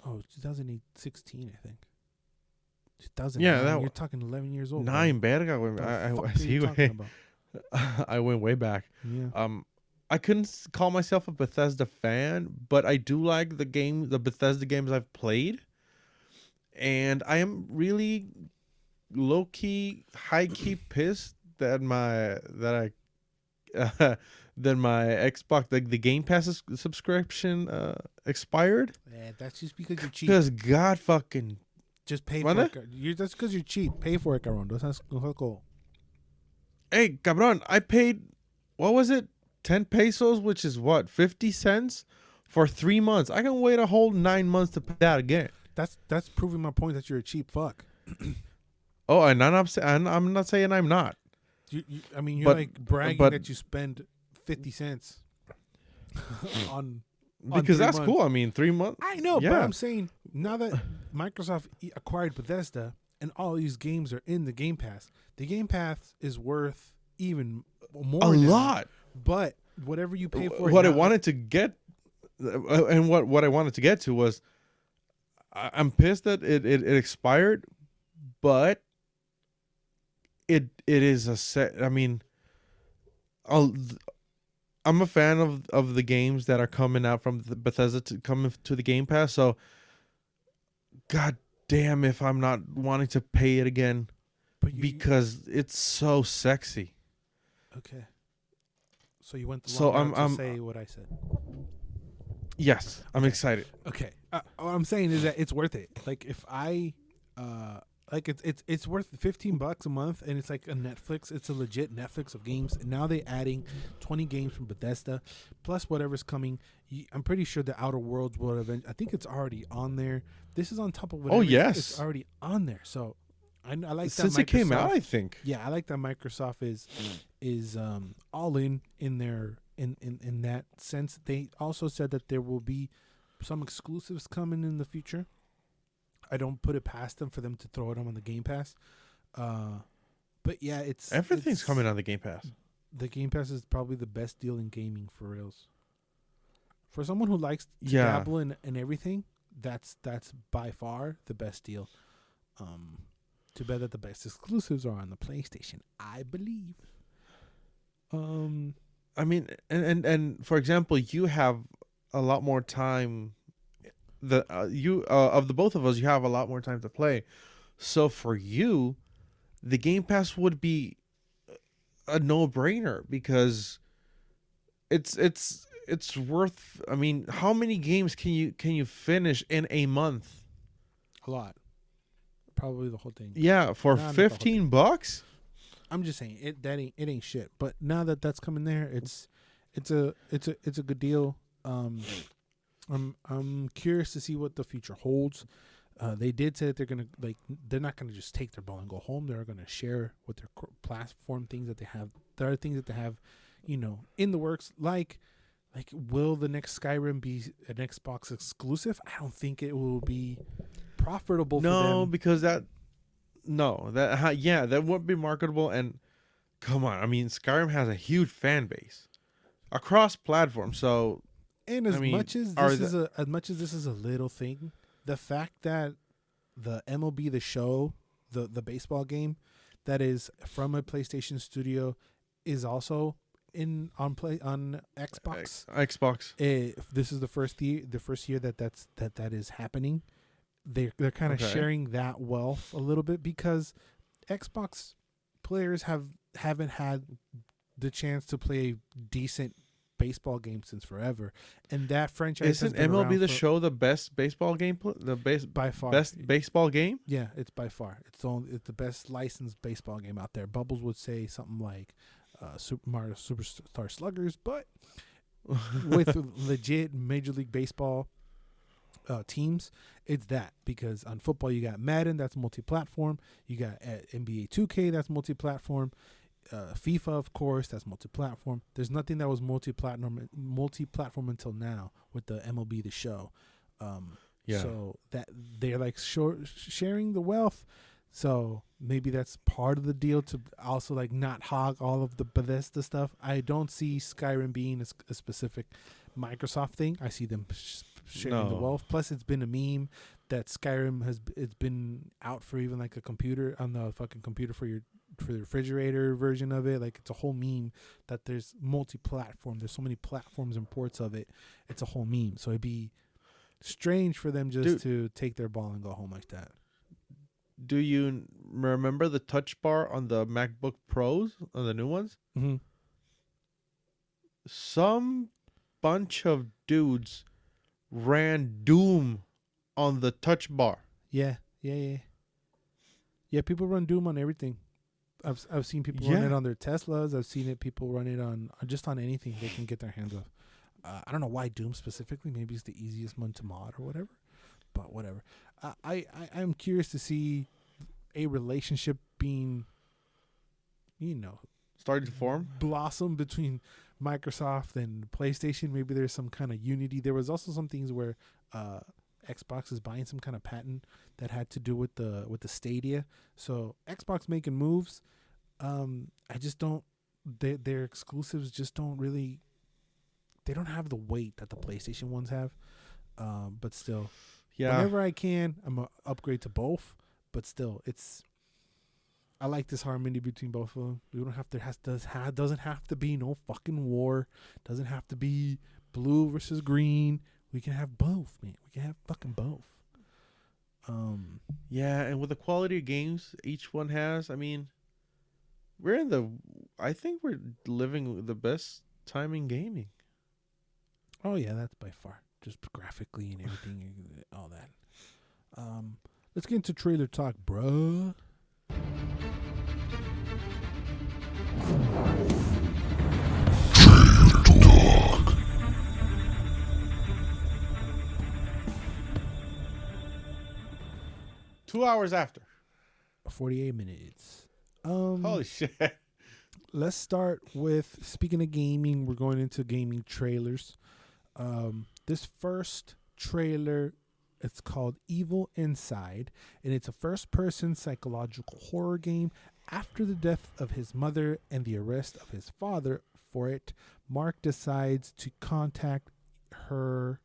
Oh, 2016, I think. 2009. Yeah, you're talking 11 years old. Nine, bro. I went way back. Yeah. I couldn't call myself a Bethesda fan, but I do like the Bethesda games I've played. And I am really low-key, high-key pissed that my Xbox, the Game Pass subscription expired. Yeah, that's just because you're cheap. Because God fucking... Just pay for it. That's because you're cheap. Pay for it, cabrón. Hey, cabrón, I paid, what was it? 10 pesos, which is what, 50 cents for 3 months. I can wait a whole 9 months to pay that again. That's proving my point that you're a cheap fuck. Oh, and I'm not saying I'm not. You're like bragging that you spend 50 cents on because that's months. cool. I mean, 3 months. I know, but I'm saying now that Microsoft acquired Bethesda and all these games are in the Game Pass, the Game Pass is worth even more. A lot. But whatever you pay for, what I wanted to get, and what I wanted to get to was, I'm pissed that it expired, but it is a set. I mean, I'm a fan of the games that are coming out from the Bethesda coming to the Game Pass. So, god damn if I'm not wanting to pay it again, because it's so sexy. Okay. So you went the long route to say what I said. Yes, I'm excited. Okay. What I'm saying is that it's worth it. Like if I, it's worth $15 a month, and it's like a Netflix. It's a legit Netflix of games. And now they're adding 20 games from Bethesda, plus whatever's coming. I'm pretty sure the Outer Worlds will I think it's already on there. This is on top of whatever. Oh yes, it's already on there. So I like since that it came out. I think. Yeah, I like that Microsoft is all in their in that sense. They also said that there will be some exclusives coming in the future. I don't put it past them for them to throw it on the Game Pass. But yeah, everything's coming on the Game Pass. The Game Pass is probably the best deal in gaming for reals. For someone who likes to dabble in everything, that's by far the best deal. Too bad that the best exclusives are on the PlayStation, I believe. I mean, and for example, you have a lot more time. Of the both of us, you have a lot more time to play. So for you, the Game Pass would be a no-brainer because it's worth. I mean, how many games can you finish in a month? A lot. Probably the whole thing. Yeah, for Nah, not the whole thing. $15. I'm just saying it ain't shit. But now that that's coming there, it's a good deal. I'm curious to see what the future holds. They did say that they're not gonna just take their ball and go home. They're gonna share with their platform things that they have. There are things that they have, in the works. Like will the next Skyrim be an Xbox exclusive? I don't think it will be profitable for them. No, because that wouldn't be marketable. And come on, I mean, Skyrim has a huge fan base across platforms. So, and as much as this is a little thing, the fact that the MLB The Show, the baseball game, that is from a PlayStation studio, is also on Xbox. Xbox. This is the first year that is happening. They're kind of sharing that wealth a little bit because Xbox players haven't had the chance to play a decent baseball game since forever, and that franchise isn't MLB The Show the best baseball game? By far best baseball game. Yeah, it's by far it's the best licensed baseball game out there. Bubbles would say something like Super Mario Superstar Sluggers, but with legit Major League Baseball teams, it's that. Because on football you got Madden, that's multi-platform. You got NBA 2K, that's multi-platform. FIFA, of course, that's multi-platform. There's nothing that was multi-platform until now with the MLB The Show. So that they're like sharing the wealth. So maybe that's part of the deal to also like not hog all of the Bethesda stuff. I don't see Skyrim being a specific Microsoft thing. I see them sharing the wealth. Plus, it's been a meme that Skyrim it's been out for even like a computer on the fucking computer for the refrigerator version of it. Like it's a whole meme that there's multi-platform. There's so many platforms and ports of it. It's a whole meme. So it'd be strange for them just to take their ball and go home like that. Do you remember the touch bar on the MacBook Pros, on the new ones? Mm-hmm. Some bunch of dudes ran Doom on the touch bar. Yeah. People run Doom on everything. I've seen people run it on their Teslas. I've seen people run it on just on anything they can get their hands off. I don't know why Doom specifically. Maybe it's the easiest one to mod or whatever. But whatever. I'm curious to see a relationship being, starting to form, blossom between Microsoft and PlayStation. Maybe there's some kind of unity. There was also some things where Xbox is buying some kind of patent that had to do with the Stadia. So Xbox making moves. I just don't. Their exclusives just don't really. They don't have the weight that the PlayStation ones have. But still, whenever I can, I'm gonna upgrade to both. But still, I like this harmony between both of them. We don't have to. Doesn't have to be no fucking war. Doesn't have to be blue versus green. We can have both, man. We can have fucking both. And with the quality of games each one has, I mean, I think we're living the best time in gaming. Oh yeah, that's by far. Just graphically and everything, all that. Let's get into trailer talk, bruh. Trailer talk. 2 hours after. 48 minutes. Holy shit. Let's start with, speaking of gaming, we're going into gaming trailers. This first trailer, it's called Evil Inside, and it's a first-person psychological horror game. After the death of his mother and the arrest of his father for it, Mark decides to contact her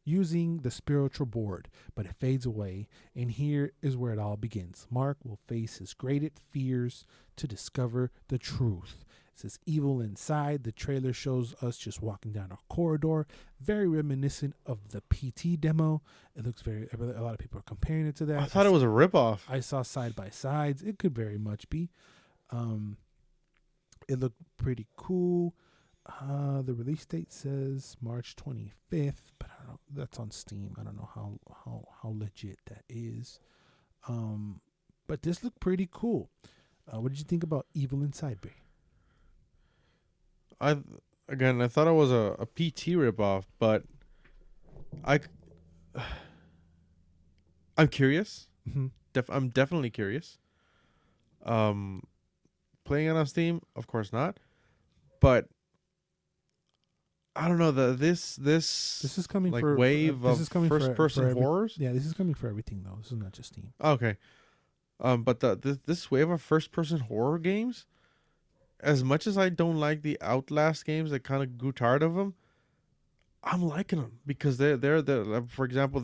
using the spiritual board, but it fades away, and here is where it all begins. Mark will face his greatest fears to discover the truth. It says Evil Inside. The trailer shows us just walking down a corridor, very reminiscent of the PT demo. It looks a lot of people are comparing it to that. I thought it was a ripoff. I saw side by sides. It could very much be. It looked pretty cool. The release date says March 25th, but I don't know. That's on Steam. I don't know how legit that is. But this looked pretty cool. What did you think about Evil Inside, Bray? I thought it was a PT ripoff, but I'm curious. Mm-hmm. I'm definitely curious. Playing it on Steam, of course not. But I don't know, this is coming like for wave of first person horrors. Yeah, this is coming for everything though. This is not just Steam. Okay. But this wave of first person horror games, as much as I don't like the Outlast games, I kind of grew tired of them. I'm liking them because they're for example,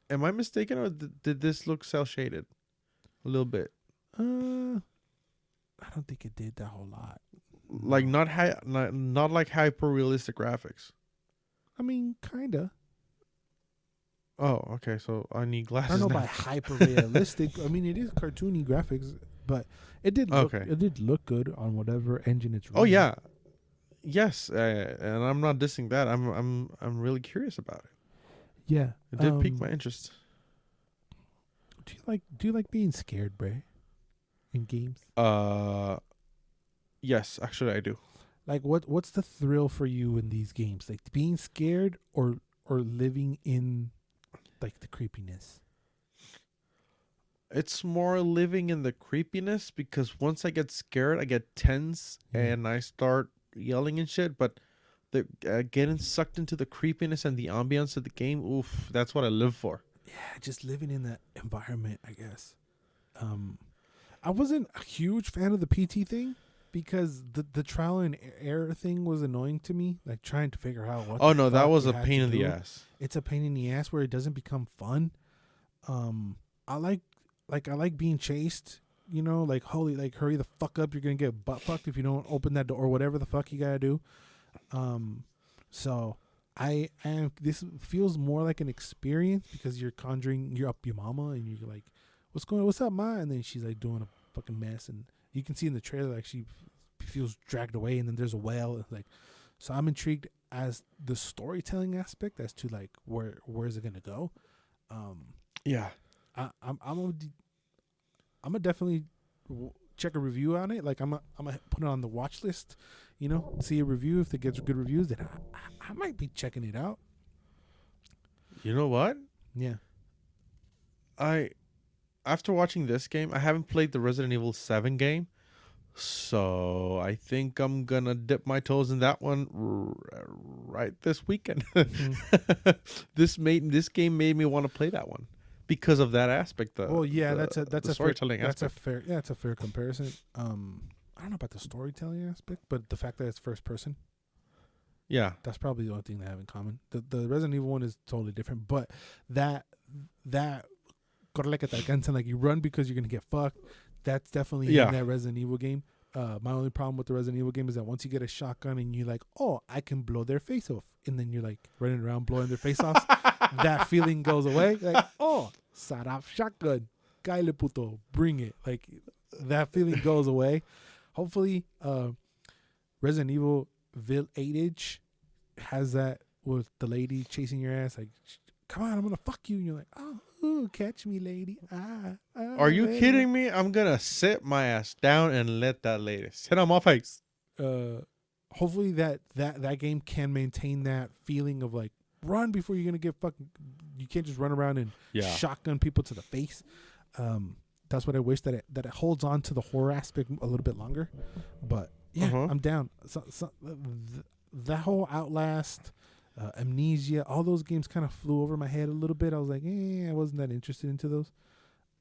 am I mistaken, or did this look cel shaded a little bit? I don't think it did that whole lot. Like not like hyper realistic graphics. I mean, kinda. Oh, okay. So I need glasses. I don't know now. by hyper realistic. I mean, it is cartoony graphics, but it did look, okay. It did look good on whatever engine it's running. Oh yeah, yes, and I'm not dissing that. I'm really curious about it. Yeah, it did pique my interest. Do you like being scared, Bray? In games? Yes, actually I do. Like what's the thrill for you in these games? Like being scared or living in like the creepiness? It's more living in the creepiness, because once I get scared, I get tense and I start yelling and shit. But the getting sucked into the creepiness and the ambience of the game, oof, that's what I live for. Yeah, just living in that environment, I guess. I wasn't a huge fan of the PT thing because the trial and error thing was annoying to me. Like trying to figure out what. Oh no, that was a pain in the ass. It's a pain in the ass where it doesn't become fun. I like being chased. You know, like hurry the fuck up! You're gonna get butt fucked if you don't open that door or whatever the fuck you gotta do. So I am. This feels more like an experience because you're up your mama and you're like, what's up, ma? And then she's like doing a fucking mess, and you can see in the trailer like she feels dragged away, and then there's a wail. Like, so I'm intrigued as the storytelling aspect as to like where is it gonna go. Yeah, I'm gonna definitely check a review on it. Like I'm gonna put it on the watch list. You know, see a review. If it gets good reviews, then I might be checking it out. You know what? Yeah. After watching this game, I haven't played the Resident Evil 7 game, so I think I'm gonna dip my toes in that one right this weekend. Mm-hmm. This game made me want to play that one because of that aspect. That's a storytelling aspect. That's a fair comparison. I don't know about the storytelling aspect, but the fact that it's first person. Yeah, that's probably the only thing they have in common. The Resident Evil one is totally different, but that like you run because you're gonna get fucked. That's definitely in that Resident Evil game. My only problem with the Resident Evil game is that once you get a shotgun and you're like, oh, I can blow their face off, and then you're like running around blowing their face off, that feeling goes away. Like, oh, sarap shotgun, Kyle puto, bring it. Like that feeling goes away. Hopefully, Resident Evil Village has that with the lady chasing your ass. Like, come on, I'm gonna fuck you. And you're like, oh, ooh, catch me, lady. Are you kidding me? I'm gonna sit my ass down and let that lady sit on my face. Hopefully that game can maintain that feeling of like run before you're gonna get fucking. You can't just run around and shotgun people to the face. That's what I wish, that it holds on to the horror aspect a little bit longer. But yeah, I'm down. That whole Outlast, Amnesia, all those games kind of flew over my head a little bit. I was like, I wasn't that interested into those.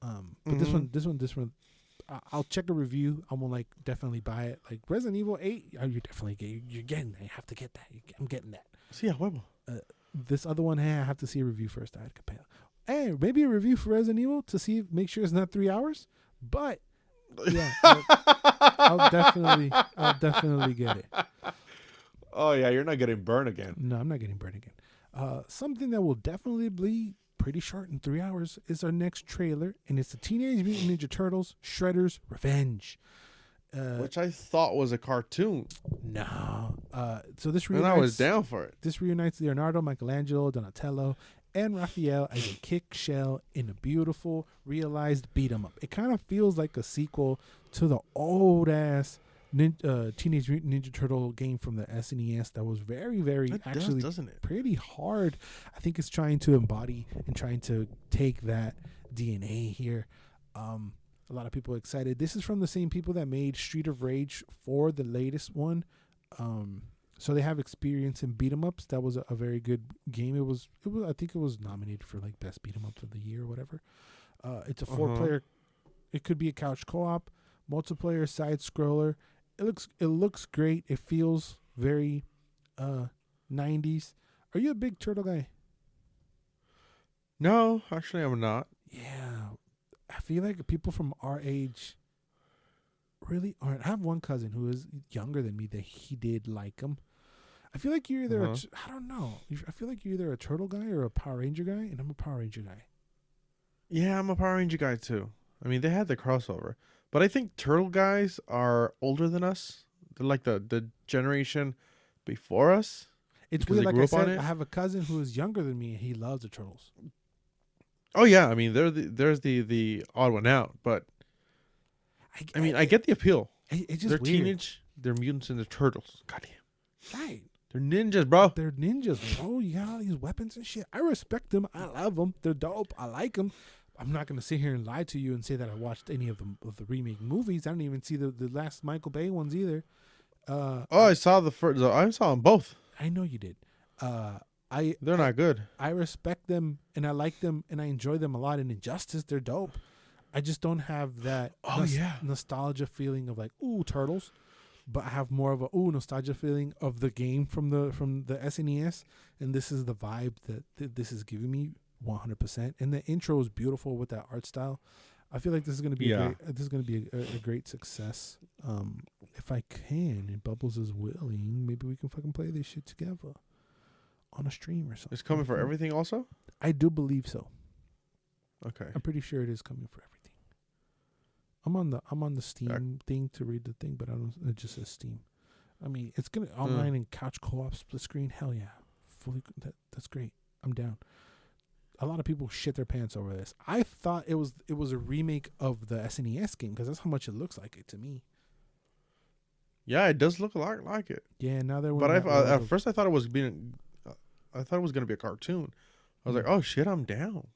But this one, I'll check a review. I will like definitely buy it. Like Resident Evil 8, you're getting that. You have to get that. I'm getting that. See, huevo. This other one, I have to see a review first. I had to compare. Hey, maybe a review for Resident Evil to make sure it's not 3 hours. But yeah, I'll definitely get it. Oh yeah, you're not getting burned again. No, I'm not getting burned again. Something that will definitely be pretty short in 3 hours is our next trailer, and it's the Teenage Mutant Ninja Turtles: Shredder's Revenge. which I thought was a cartoon. No. So this And I was down for it. This reunites Leonardo, Michelangelo, Donatello, and Raphael as a kick shell in a beautiful, realized beat 'em up. It kind of feels like a sequel to the old ass Teenage Mutant Ninja Turtle game from the SNES that was very, very doesn't it? Pretty hard. I think it's trying to embody and trying to take that DNA here. A lot of people are excited. This is from the same people that made Street of Rage for the latest one. So they have experience in beat 'em ups. That was a very good game. It was. I think it was nominated for like best beat 'em up of the year or whatever. It's a 4-player. It could be a couch co-op, multiplayer side scroller. It looks great. It feels very 90s. Are you a big turtle guy? No, actually I'm not. Yeah. I feel like people from our age really aren't. I have one cousin who is younger than me that he did like them. I feel like you're either I don't know. I feel like you're either a turtle guy or a Power Ranger guy, and I'm a Power Ranger guy. Yeah, I'm a Power Ranger guy too. I mean, they had the crossover. But I think turtle guys are older than us. They're like the generation before us. It's weird. Like I said, I have a cousin who is younger than me, and he loves the turtles. Oh yeah, I mean there's the odd one out, but I get the appeal. It's just they're weird. teenage, they're mutants and they're turtles. Goddamn. Right. They're ninjas, bro. They're ninjas, bro. You got all these weapons and shit. I respect them. I love them. They're dope. I like them. I'm not gonna sit here and lie to you and say that I watched any of the remake movies. I didn't even see the last Michael Bay ones either. I saw the first. I saw them both. I know you did. They're not good. I respect them and I like them and I enjoy them a lot. In Injustice, they're dope. I just don't have that nostalgia feeling of like, ooh, turtles. But I have more of a nostalgia feeling of the game from the SNES, and this is the vibe that this is giving me 100%. And the intro is beautiful with that art style. I feel like this is going to be a great success. If I can, and Bubbles is willing, maybe we can fucking play this shit together on a stream or something. It's coming for everything also? I do believe so. Okay. I'm pretty sure it is coming for everything. I'm on the Steam thing to read the thing, but I don't. It just says Steam. I mean, it's gonna online and couch co-op, split screen. Hell yeah, that's great. I'm down. A lot of people shit their pants over this. I thought it was a remake of the SNES game because that's how much it looks like it to me. Yeah, it does look a lot like it. Yeah, now they're. But at first I thought it was gonna be a cartoon. I was like, oh shit, I'm down.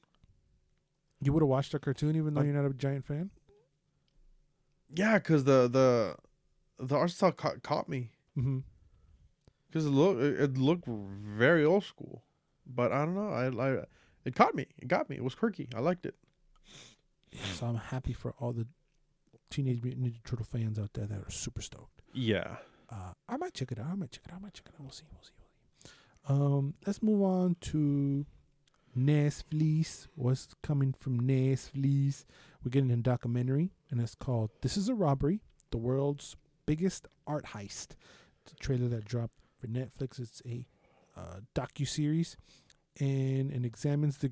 You would have watched a cartoon even though you're not a giant fan? Yeah, because the art style caught me. Mm-hmm. Because it looked very old school, but I don't know. It caught me. It got me. It was quirky. I liked it. Yeah, so I'm happy for all the Teenage Mutant Ninja Turtle fans out there that are super stoked. Yeah. I might check it out. We'll see. Let's move on to Netflix. What's coming from Netflix? We're getting a documentary, and it's called "This Is a Robbery: The World's Biggest Art Heist." It's a trailer that dropped for Netflix. It's a docu-series, and it examines the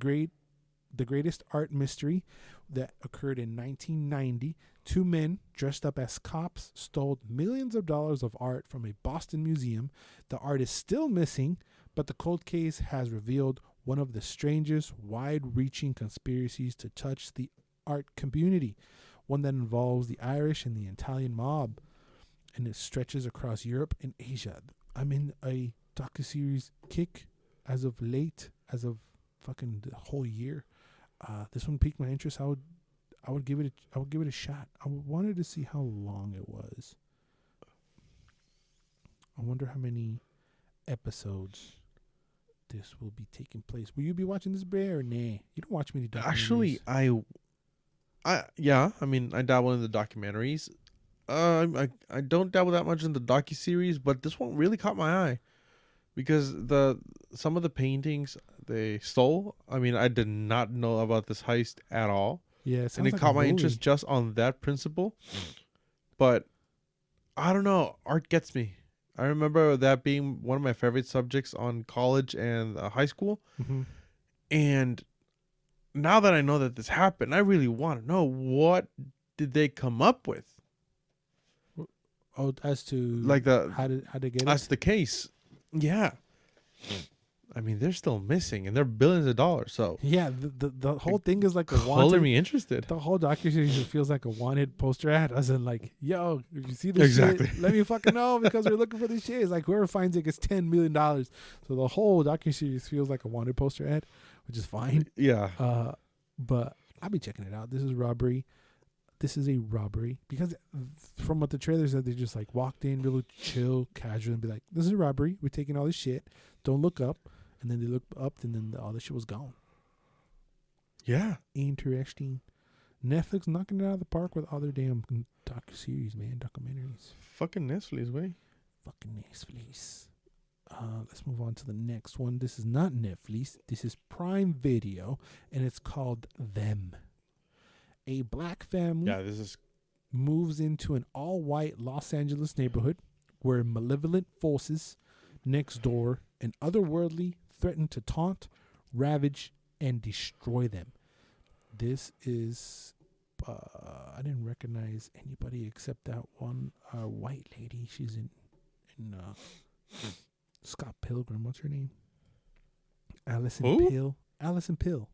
greatest art mystery that occurred in 1990. Two men dressed up as cops stole millions of dollars of art from a Boston museum. The art is still missing, but the cold case has revealed one of the strangest, wide-reaching conspiracies to touch the art community, one that involves the Irish and the Italian mob, and it stretches across Europe and Asia. I'm in a docuseries kick as of fucking the whole year. This one piqued my interest. I would give it a shot. I wanted to see how long it was. I wonder how many episodes this will be taking place. Will you be watching this, Bear, or nah? You don't watch many documentaries. Actually, I mean, I dabble in the documentaries. I don't dabble that much in the docuseries, but this one really caught my eye because some of the paintings they stole. I mean, I did not know about this heist at all. Yeah, and it caught my interest just on that principle. But I don't know, art gets me. I remember that being one of my favorite subjects on college and high school. Mm-hmm. And now that I know that this happened, I really want to know what did they come up with. Oh, as to like how to get it. that's the case. Yeah. I mean, they're still missing, and they're billions of dollars. So Yeah, the whole thing is like a color wanted. me interested. The whole docuseries feels like a wanted poster ad, as in like, yo, if you see this Exactly. shit, let me fucking know because we're looking for this shit. It's like whoever finds it gets $10 million. So the whole docuseries feels like a wanted poster ad, which is fine. Yeah. But I'll be checking it out. This is robbery. This is a robbery because from what the trailer said, they just like walked in, really chill, casual, and be like, "This is a robbery. We're taking all this shit. Don't look up." And then they look up, and then all this shit was gone. Yeah. Interesting. Netflix knocking it out of the park with all their damn docu-series, man, documentaries. Fucking Netflix, way. Fucking Netflix. Let's move on to the next one. This is not Netflix. This is Prime Video, and it's called Them. A black family moves into an all-white Los Angeles neighborhood where malevolent forces next door and otherworldly threaten to taunt, ravage, and destroy them. This is... I didn't recognize anybody except that one white lady. She's in Scott Pilgrim. What's her name? Allison Pill. Allison Pill.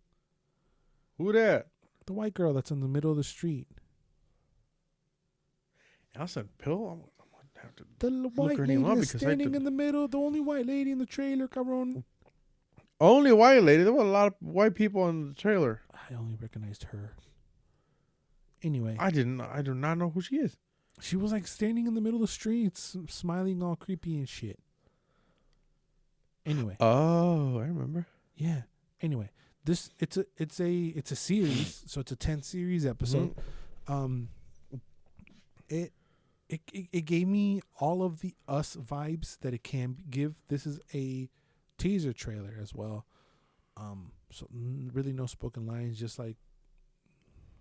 Who that? The white girl that's in the middle of the street. Allison Pill? I'm gonna have to the white lady that's standing in the middle. The only white lady in the trailer, cabron. Only white lady? There were a lot of white people in the trailer. I only recognized her. Anyway. I do not know who she is. She was like standing in the middle of the street, smiling all creepy and shit. Anyway. Oh, I remember. Yeah. Anyway. It's a series, so it's a 10-series episode. Mm-hmm. It gave me all of the Us vibes that it can give. This is a teaser trailer as well. So really no spoken lines, just like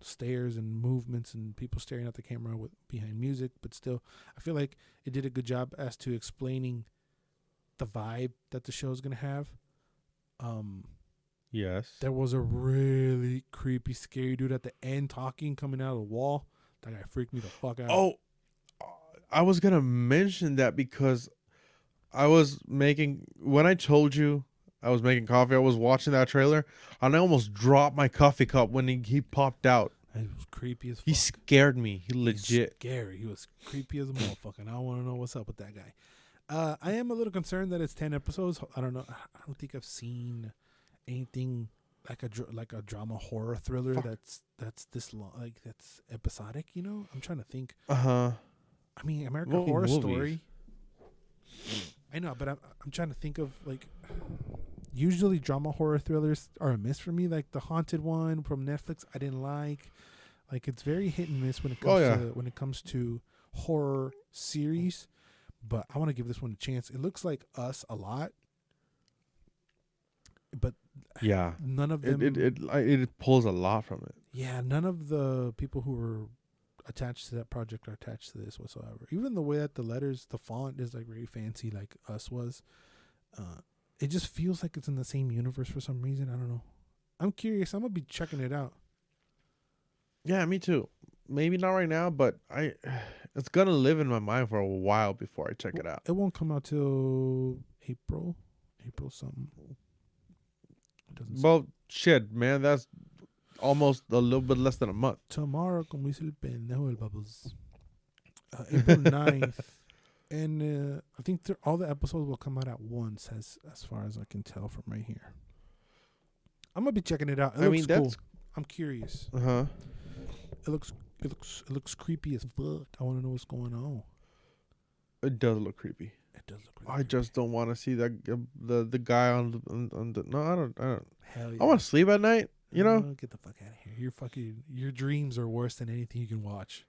stares and movements and people staring at the camera with behind music. But still, I feel like it did a good job as to explaining the vibe that the show is gonna have. Yes. There was a really creepy, scary dude at the end talking, coming out of the wall. That guy freaked me the fuck out. Oh, I was going to mention that because when I told you I was making coffee, I was watching that trailer, and I almost dropped my coffee cup when he popped out. It was creepy as fuck. He scared me. He legit. Scary. He was creepy as a motherfucker. And I want to know what's up with that guy. I am a little concerned that it's 10 episodes. I don't know. I don't think I've seen anything like a drama horror thriller that's this long, like that's episodic. You know, I'm trying to think. I mean, American Horror Story. I know, but I'm trying to think of like. Usually, drama horror thrillers are a miss for me. Like the Haunted one from Netflix, I didn't like. Like it's very hit and miss when it comes to horror series. But I want to give this one a chance. It looks like Us a lot. But yeah, none of them. It pulls a lot from it. Yeah, none of the people who were attached to that project are attached to this whatsoever. Even the way that the font is like very fancy, like Us was. It just feels like it's in the same universe for some reason. I don't know. I'm curious. I'm gonna be checking it out. Yeah, me too. Maybe not right now, but it's gonna live in my mind for a while before I check it out. It won't come out till April something. Well, shit, man, that's almost a little bit less than a month. Tomorrow, como dice el pendejo del Bubbles. April 9th. And I think all the episodes will come out at once, as far as I can tell from right here. I'm gonna be checking it out. It looks cool. I'm curious. It looks creepy as fuck. I want to know what's going on. It does look creepy. I just don't want to see that the guy on the. No, I don't. Hell yeah. I want to sleep at night. You know. Get the fuck out of here. Your dreams are worse than anything you can watch.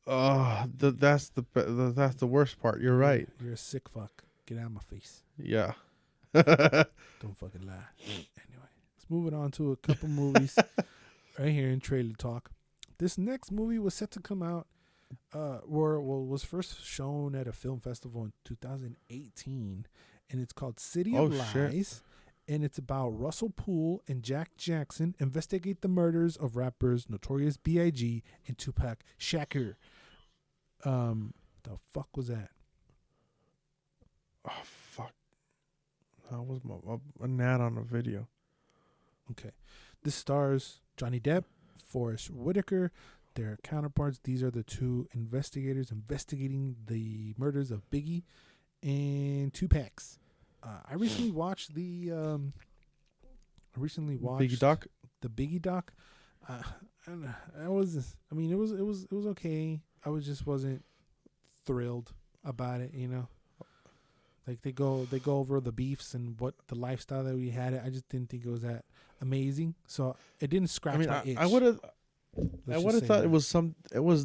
That's the worst part. You're right. You're a sick fuck. Get out of my face. Yeah. Don't fucking lie. Anyway, let's move it on to a couple movies right here in trailer talk. This next movie was set to come out, was first shown at a film festival in 2018, and it's called City of Lies. Shit. And it's about Russell Poole and Jack Jackson investigate the murders of rappers Notorious B.I.G. and Tupac Shakur. The fuck was that? Oh fuck! That was an ad on a video. Okay. This stars Johnny Depp, Forrest Whitaker, their counterparts. These are the two investigators investigating the murders of Biggie and Tupac. I recently watched Biggie doc. the Biggie doc. And it was okay. Wasn't thrilled about it, you know. Like they go over the beefs and what the lifestyle that we had. I just didn't think it was that amazing. So it didn't scratch my itch. I would have thought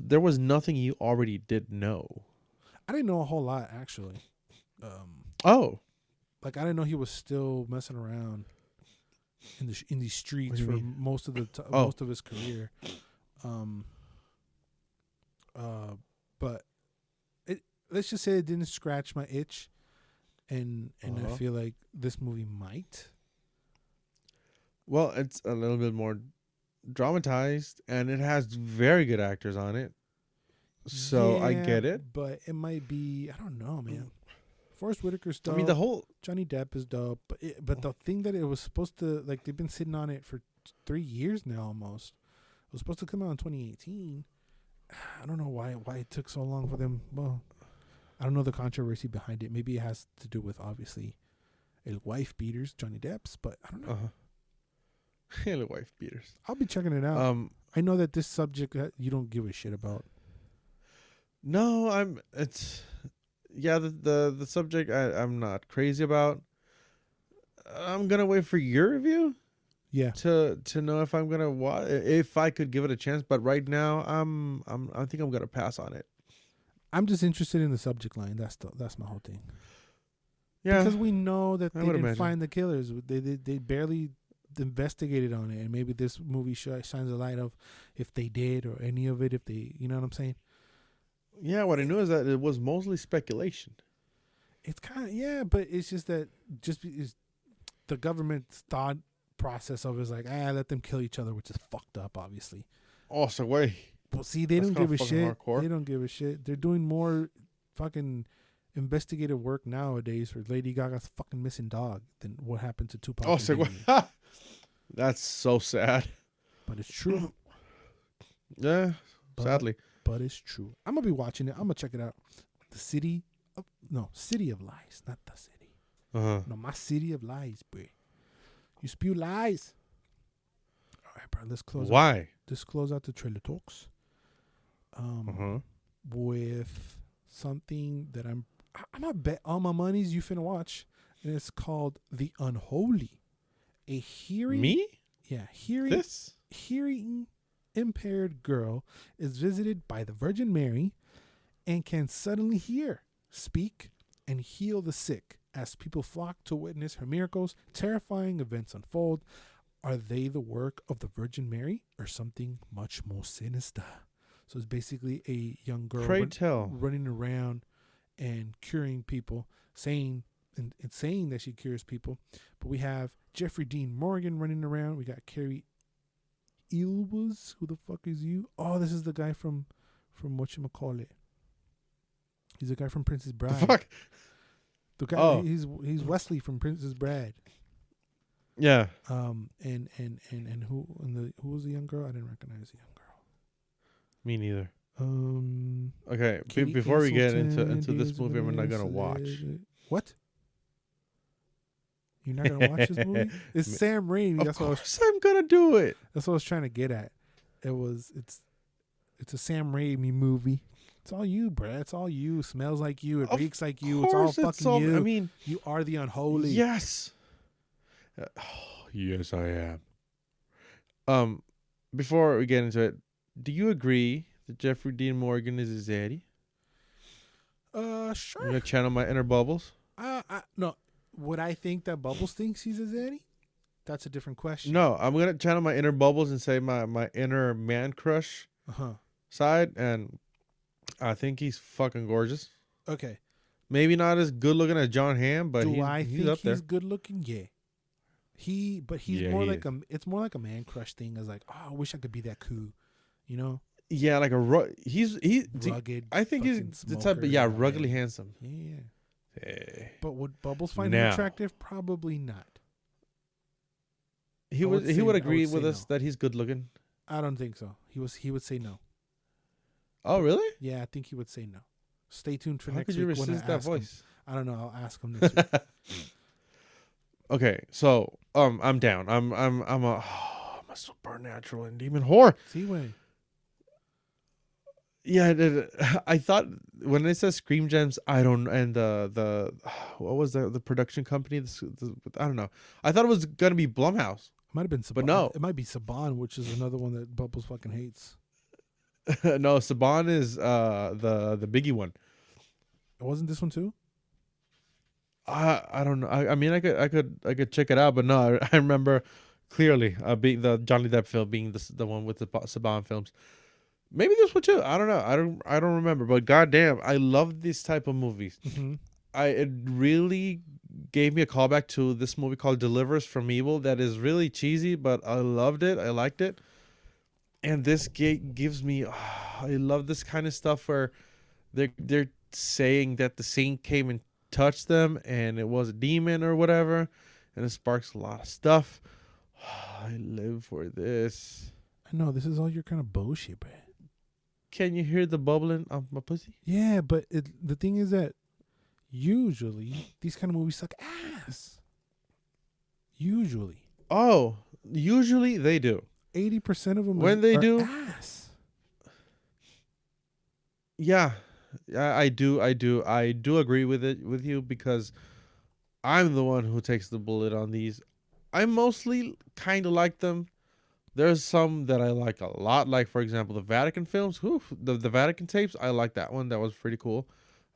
there was nothing you already did know. I didn't know a whole lot actually. Like I didn't know he was still messing around in these streets for most of most of his career. But let's just say it didn't scratch my itch, and I feel like this movie might. Well, it's a little bit more dramatized, and it has very good actors on it. So I get it. But it might be, I don't know, man. Forrest Whitaker's dope. I mean, the whole Johnny Depp is dope. But the thing that it was supposed to, like, they've been sitting on it for 3 years now almost. It was supposed to come out in 2018. I don't know why it took so long for them. Well, I don't know the controversy behind it. Maybe it has to do with, obviously, El Wife Beaters, Johnny Depp's, but I don't know. El Wife Beaters. I'll be checking it out. I know that this subject that you don't give a shit about. No, the subject I'm not crazy about. I'm gonna wait for your review. Yeah. To know if I'm gonna watch, if I could give it a chance, but right now I think I'm gonna pass on it. I'm just interested in the subject line. That's my whole thing. Yeah. Because we know that they didn't find the killers. They barely investigated on it, and maybe this movie shines a light of if they did or any of it. If they, you know what I'm saying? Yeah, what I knew is that it was mostly speculation. It's kind of, but it's just that the government's thought process of it is like, let them kill each other, which is fucked up, obviously. Oh, so wait. Well, see, they don't give a shit. Hardcore. They don't give a shit. They're doing more fucking investigative work nowadays for Lady Gaga's fucking missing dog than what happened to Tupac. Oh, so wait. That's so sad. But it's true. Yeah, sadly. But it's true. I'm going to be watching it. I'm going to check it out. City of Lies, not the city. No, my City of Lies, bro. You spew lies. All right, bro. Let's close. Why? Let's close out the trailer talks. With something that I'm gonna bet all my monies you finna watch, and it's called The Unholy. A hearing. Me? Yeah, hearing impaired girl is visited by the Virgin Mary and can suddenly hear, speak, and heal the sick. As people flock to witness her miracles, terrifying events unfold. Are they the work of the Virgin Mary or something much more sinister? So it's basically a young girl running around and curing people, saying that she cures people. But we have Jeffrey Dean Morgan running around. We got Carrie Elwes. Who the fuck is you? Oh, this is the guy from whatchamacallit. He's the guy from Princess Bride. The fuck? The guy, he's Wesley from Princess Bride. Yeah. And who was the young girl? I didn't recognize the young girl. Me neither. Okay. Katie before we get into Hazelton, this movie, I'm not gonna watch. What? You're not gonna watch this movie? It's Sam Raimi. Of course, I'm gonna do it. That's what I was trying to get at. It's a Sam Raimi movie. It's all you, bruh. It's all you. It smells like you. It reeks like you. It's all fucking you. I mean, you are the unholy. Yes. Yes, I am. Before we get into it, do you agree that Jeffrey Dean Morgan is a zaddy? Sure. I'm gonna channel my inner Bubbles. No. Would I think that Bubbles thinks he's a zaddy? That's a different question. No, I'm gonna channel my inner Bubbles and say my inner man crush side, and I think he's fucking gorgeous. Okay. Maybe not as good looking as John Hamm, but he's up there. He's good looking? Yeah. It's more like a man crush thing. As like, oh, I wish I could be that cool, you know. Yeah, like Rugged. I think he's fucking the type of smoker ruggedly guy. handsome. Yeah. Hey. But would Bubbles find him Now attractive? Probably not. he I would would he say- would I agree would with say us no. that he's good looking. I don't think so. He would say no. Oh, really? Yeah, I think he would say no. Stay tuned for How next could you week when I resist that ask him. voice? I don't know. I'll ask him next week. Okay, so I'm down. I'm a I'm a supernatural and demon whore. See when Yeah, I thought when it says Scream Gems, I don't and the what was the production company? I don't know. I thought it was gonna be Blumhouse, might have been Saban. but no, It might be Saban, which is another one that Bubbles fucking hates. no. Saban is the biggie one. Wasn't this one too? I don't know. I mean, I could check it out, but no, I remember clearly being the Johnny Depp film being the one with the Saban films. Maybe this one too. I don't know. I don't remember. But goddamn, I love these type of movies. Mm-hmm. It really gave me a callback to this movie called Delivers from Evil that is really cheesy, but I loved it. I liked it. And this gives me I love this kind of stuff where they're saying that the saint came and touched them and it was a demon or whatever, and it sparks a lot of stuff. I live for this. I know this is all your kind of bullshit, bro. Can you hear the bubbling of my pussy? Yeah, but the thing is that usually these kind of movies suck ass. Usually, Usually they do. 80% of them When they are do, ass. yeah, I do agree with you because I'm the one who takes the bullet on these. I mostly kind of like them. There's some that I like a lot, like for example the Vatican films. The Vatican tapes, I like that one. That was pretty cool.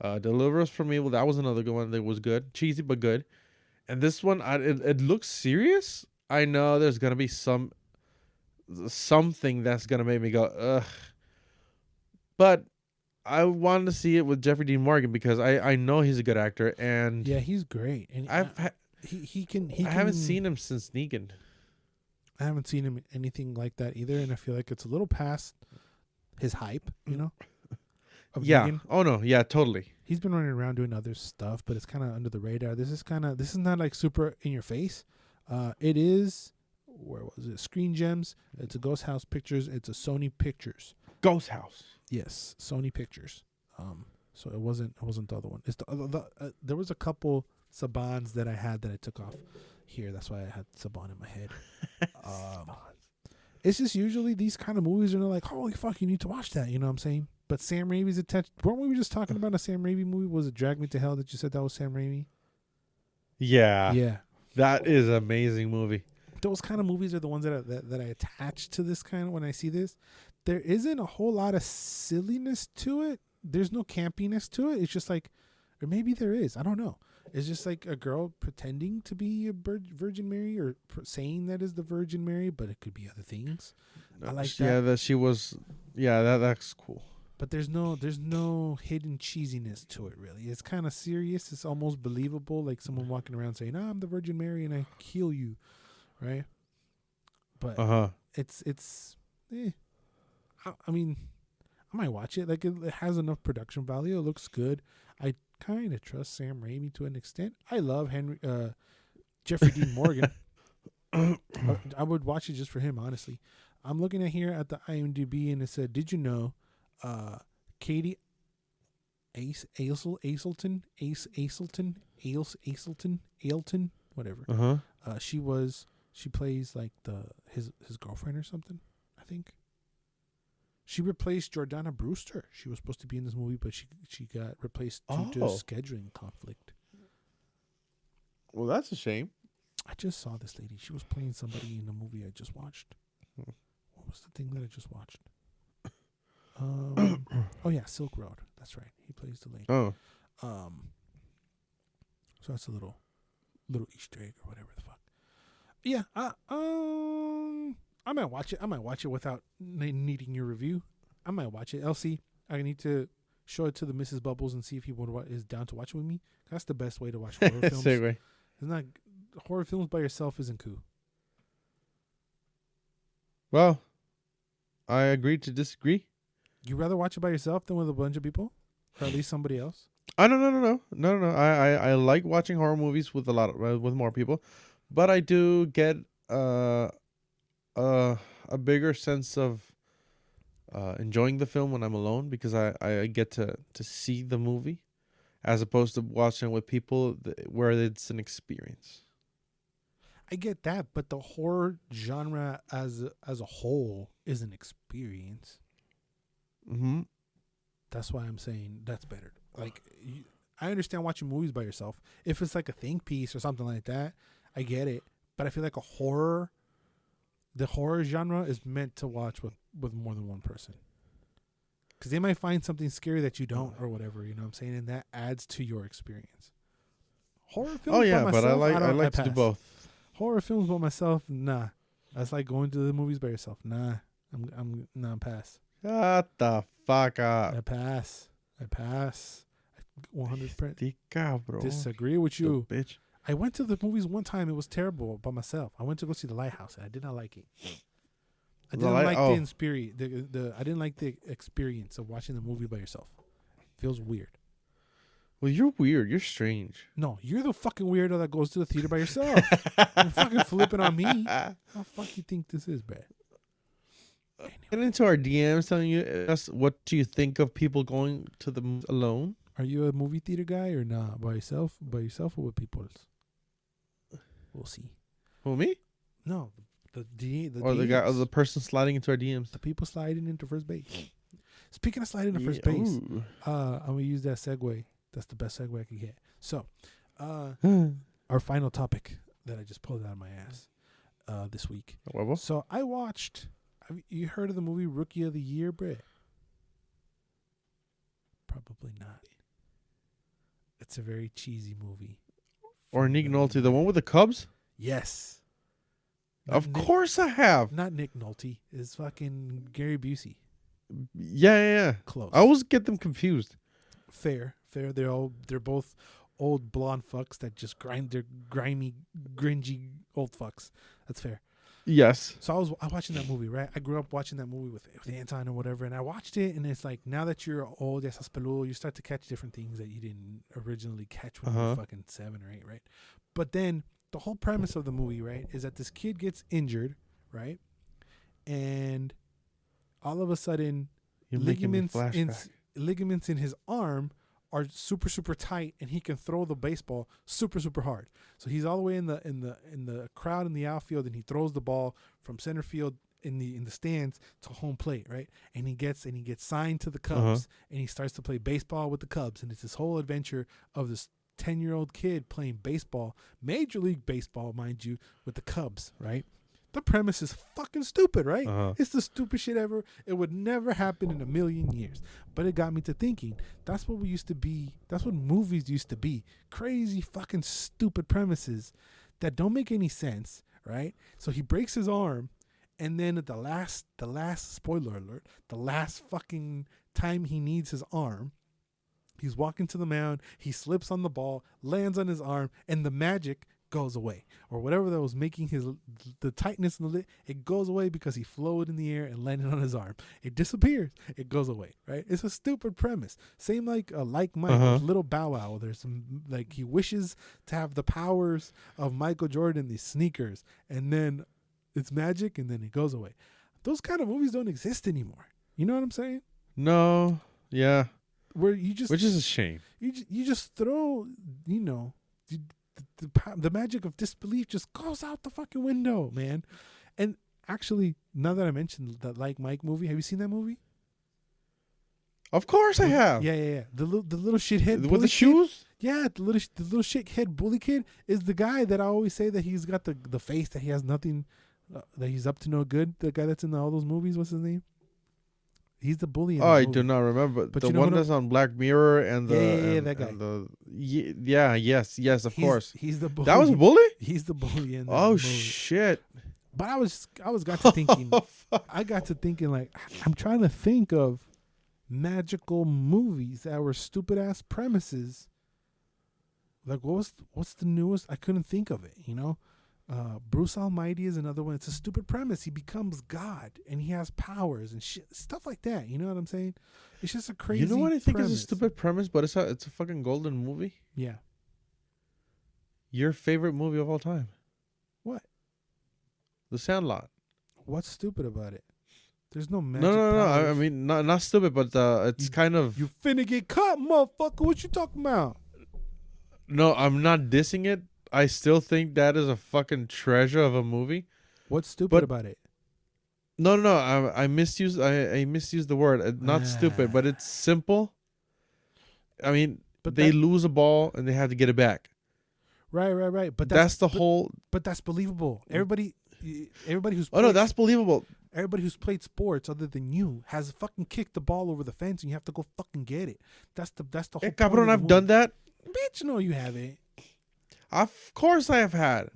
Deliver Us from Evil, that was another good one that was good, cheesy but good. And this one, it looks serious. I know there's gonna be something that's gonna make me go ugh, but I wanted to see it with Jeffrey Dean Morgan because I know he's a good actor, and Yeah, he's great, and he can. I haven't seen him since Negan. I haven't seen him in anything like that either, and I feel like it's a little past his hype, you know? Of Yeah. Negan. Oh no. Yeah. Totally. He's been running around doing other stuff, but it's kind of under the radar. This is not like super in your face. It is, where was it? Screen Gems. It's a Ghost House Pictures. It's a Sony Pictures. Ghost House. Yes, Sony Pictures. So it wasn't the other one. It's there was a couple Sabans that I had that I took off here. That's why I had Saban in my head. It's just usually these kind of movies are like, holy fuck, you need to watch that. You know what I'm saying? But Sam Raimi's attached. Weren't we just talking about a Sam Raimi movie? Was it Drag Me to Hell that you said that was Sam Raimi? Yeah. Yeah. That is an amazing movie. Those kind of movies are the ones that I attach to this kind of when I see this. There isn't a whole lot of silliness to it. There's no campiness to it. It's just like, or maybe there is. I don't know. It's just like a girl pretending to be a Virgin Mary or saying that is the Virgin Mary, but it could be other things. I like that. Yeah, that she was. Yeah, that's cool. But there's no hidden cheesiness to it, really. It's kind of serious. It's almost believable, like someone walking around saying, I'm the Virgin Mary and I heal you, right? But it's I mean, I might watch it. Like, it has enough production value. It looks good. I kind of trust Sam Raimi to an extent. I love Jeffrey Dean Morgan. I would watch it just for him, honestly. I'm looking at here at the IMDb, and it said, did you know Katie Aselton, whatever. She plays like his girlfriend or something, I think. She replaced Jordana Brewster. She was supposed to be in this movie, but she got replaced due to a scheduling conflict. Well, that's a shame. I just saw this lady. She was playing somebody in the movie I just watched. What was the thing that I just watched? Oh yeah, Silk Road. That's right. He plays the lady. Oh. So that's a little Easter egg or whatever the fuck. Yeah. I might watch it. I might watch it without needing your review. I might watch it. LC, I need to show it to the Mrs. Bubbles and see if he is down to watch it with me. That's the best way to watch horror films. Segue. It's not horror films by yourself isn't cool. Well, I agree to disagree. You rather watch it by yourself than with a bunch of people, or at least somebody else? No. I like watching horror movies with with more people, but I do get a bigger sense of enjoying the film when I'm alone, because I get to see the movie as opposed to watching with people where it's an experience. I get that, but the horror genre as a whole is an experience. Mm-hmm. That's why I'm saying that's better. Like, I understand watching movies by yourself. If it's like a think piece or something like that, I get it. But I feel like the horror genre is meant to watch with more than one person. Because they might find something scary that you don't, or whatever, you know what I'm saying? And that adds to your experience. Horror films Oh yeah, by myself, but I like to do pass. both. Horror films by myself, nah. That's like going to the movies by yourself. Nah. I'm pass. Shut the fuck up. I pass. 100% Cabrón. disagree with you. Bitch. I went to the movies one time. It was terrible by myself. I went to go see The Lighthouse, and I did not like it. I didn't like the experience. I didn't like the experience of watching the movie by yourself. Feels weird. Well, you're weird. You're strange. No, you're the fucking weirdo that goes to the theater by yourself. You're fucking flipping on me. How the fuck you think this is, bruh? Anyway. Get into our DMs telling you what do you think of people going to the movies alone? Are you a movie theater guy or not? By yourself or with people? We'll see. Who, me? No, the the guy, or the person sliding into our DMs. The people sliding into first base. Speaking of sliding into first base, I'm gonna use that segue. That's the best segue I can get. So, our final topic that I just pulled out of my ass this week. So I watched. Have you heard of the movie Rookie of the Year, Brit? Probably not. It's a very cheesy movie. Or Nick Nolte, the one with the Cubs? Yes. Of course I have. Not Nick Nolte. It's fucking Gary Busey. Yeah. Close. I always get them confused. Fair. They're both old blonde fucks that just they're grimy, gringy old fucks. That's fair. Yes. So I was watching that movie, right? I grew up watching that movie with Anton or whatever, and I watched it, and it's like, now that you're old, ya estás peludo, you start to catch different things that you didn't originally catch when you were fucking 7 or 8, right? But then the whole premise of the movie, right, is that this kid gets injured, right? And all of a sudden, ligaments in his arm are super, super tight, and he can throw the baseball super, super hard. So he's all the way in the crowd in the outfield, and he throws the ball from center field in the stands to home plate, right? And he gets signed to the Cubs, and he starts to play baseball with the Cubs, and it's this whole adventure of this 10-year-old kid playing baseball, Major League Baseball, mind you, with the Cubs, right? The premise is fucking stupid, right? It's the stupid shit ever. It would never happen in a million years. But it got me to thinking, that's what we used to be. That's what movies used to be. Crazy fucking stupid premises that don't make any sense, right? So he breaks his arm, and then at the last spoiler alert, the last fucking time he needs his arm, he's walking to the mound, he slips on the ball, lands on his arm, and the magic goes away, or whatever that was making the tightness in the lid, it goes away because he floated in the air and landed on his arm. It disappears. It goes away, right? It's a stupid premise. Same like Mike, Little Bow Wow. There's some, like, he wishes to have the powers of Michael Jordan, these sneakers, and then it's magic, and then it goes away. Those kind of movies don't exist anymore. You know what I'm saying? No. Yeah. Where you just, which is a shame. You just throw, the magic of disbelief just goes out the fucking window, man. And actually, now that I mentioned that Like Mike movie, have you seen that movie? Of course I have. Yeah. The little shithead with the shoes. Yeah, the little shithead bully kid is the guy that I always say that he's got the face that he has nothing, that he's up to no good. The guy that's in all those movies, what's his name? He's the bully. I do not remember. But the one that's on Black Mirror and that guy. Yes, of course. He's the bully. That was a bully? He's the bully in that movie. Shit. But I got to thinking. I got to thinking, like, I'm trying to think of magical movies that were stupid ass premises. Like, what's the newest? I couldn't think of it. Bruce Almighty is another one. It's a stupid premise. He becomes God and he has powers and shit, stuff like that. You know what I'm saying? It's just a crazy. You know what I think premise. is a stupid premise, but it's a fucking golden movie. Yeah. Your favorite movie of all time? What? The Sandlot. What's stupid about it? There's no magic. No. I mean, not stupid, but it's kind of. You finna get caught, motherfucker. What you talking about? No, I'm not dissing it. I still think that is a fucking treasure of a movie. What's stupid about it? No. I misused the word. Not stupid, but it's simple. I mean, but they lose a ball and they have to get it back. Right. But that's the whole. But that's believable. Everybody who's that's believable. Everybody who's played sports other than you has fucking kicked the ball over the fence and you have to go fucking get it. That's the whole. Hey, cabrón, I've done that. Bitch, no, you haven't. Of course I have had.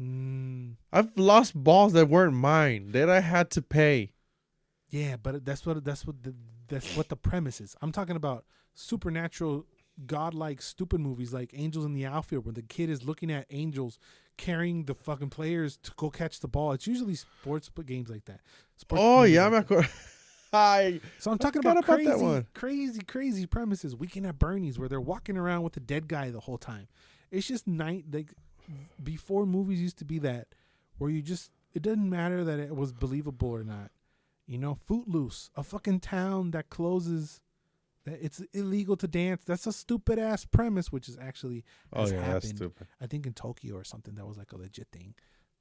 I've lost balls that weren't mine that I had to pay. Yeah, but that's what the premise is. I'm talking about supernatural, godlike, stupid movies like Angels in the Outfield, where the kid is looking at angels carrying the fucking players to go catch the ball. It's usually sports games like that. Yeah, like So I'm talking about crazy premises. Weekend at Bernie's, where they're walking around with a dead guy the whole time. It's just before movies used to be that, where it didn't matter that it was believable or not. You know, Footloose, a fucking town that closes, that it's illegal to dance. That's a stupid ass premise, which is actually happened. That's stupid. I think in Tokyo or something that was like a legit thing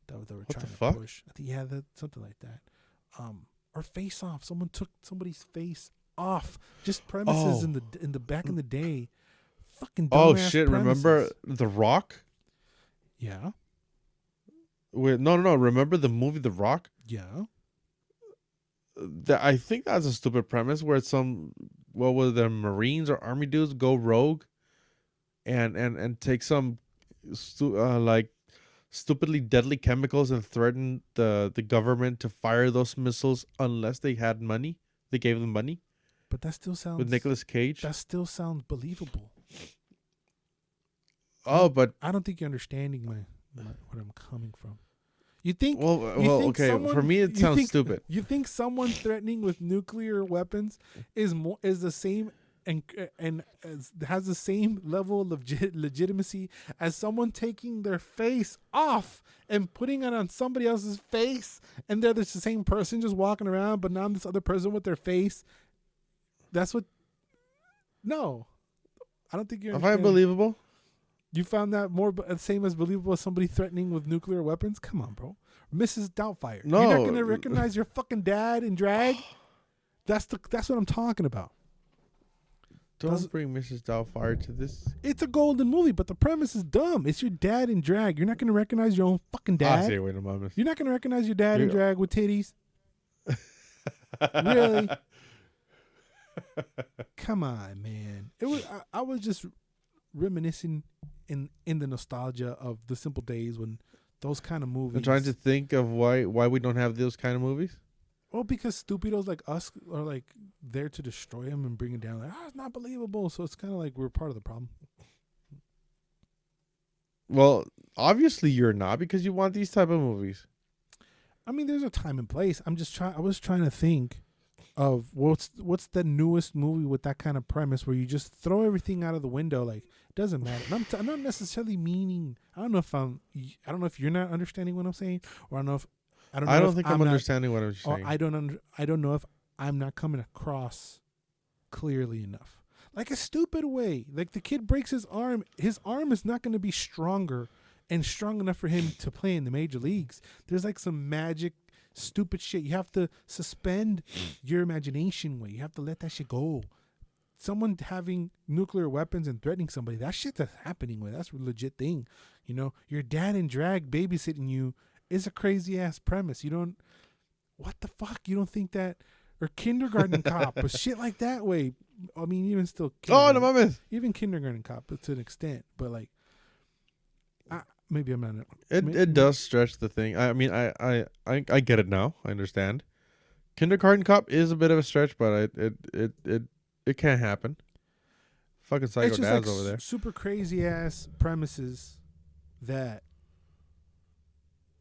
that they were trying to push. I think something like that. Or Face Off. Someone took somebody's face off. Just premises in the back in the day. Fucking dumbass shit! premises. Remember The Rock? Yeah. Wait, no. Remember the movie The Rock? Yeah. I think that's a stupid premise where the Marines or Army dudes go rogue, and take some stupidly deadly chemicals and threaten the government to fire those missiles unless they had money. They gave them money. But that still sounds with Nicolas Cage. That still sounds believable. But I don't think you're understanding what I'm coming from. You think? Okay. For me, it sounds stupid. You think someone threatening with nuclear weapons is the same and has the same level of legitimacy as someone taking their face off and putting it on somebody else's face, and they're the same person just walking around, but now this other person with their face. That's what. No, I don't think you're. Am I believable? You found that more same as believable as somebody threatening with nuclear weapons? Come on, bro. Mrs. Doubtfire. No. You're not gonna recognize your fucking dad in drag? That's what I'm talking about. Don't bring Mrs. Doubtfire to this. It's a golden movie, but the premise is dumb. It's your dad in drag. You're not gonna recognize your own fucking dad. You're not gonna recognize your dad in drag with titties. Really? Come on, man. It was. I was just reminiscing in the nostalgia of the simple days when those kind of movies. I'm trying to think of why we don't have those kind of movies. Well, because stupidos like us are like there to destroy him and bring it down. Like, it's not believable. So it's kind of like we're part of the problem. Well, obviously you're not, because you want these type of movies. I mean, there's a time and place. I was trying to think of what's the newest movie with that kind of premise where you just throw everything out of the window. Like, it doesn't matter. And I'm not necessarily meaning. I don't know if you're not understanding what I'm saying, or I don't think I'm understanding what I'm saying. I don't know if I'm not coming across clearly enough. Like a stupid way. Like the kid breaks his arm. His arm is not going to be stronger and strong enough for him to play in the major leagues. There's like some magic, stupid shit. You have to suspend your imagination way. You have to let that shit go. Someone having nuclear weapons and threatening somebody, that shit that's happening with. That's a legit thing. You know, your dad in drag babysitting you is a crazy ass premise. What the fuck? You don't think that? Or Kindergarten Cop or shit like that way. I mean, even still. Even Kindergarten Cop to an extent, but like, maybe I'm not. It does stretch the thing. I mean, I get it now. I understand. Kindergarten Cop is a bit of a stretch, but it can't happen. Fucking psycho dads over there. Super crazy ass premises that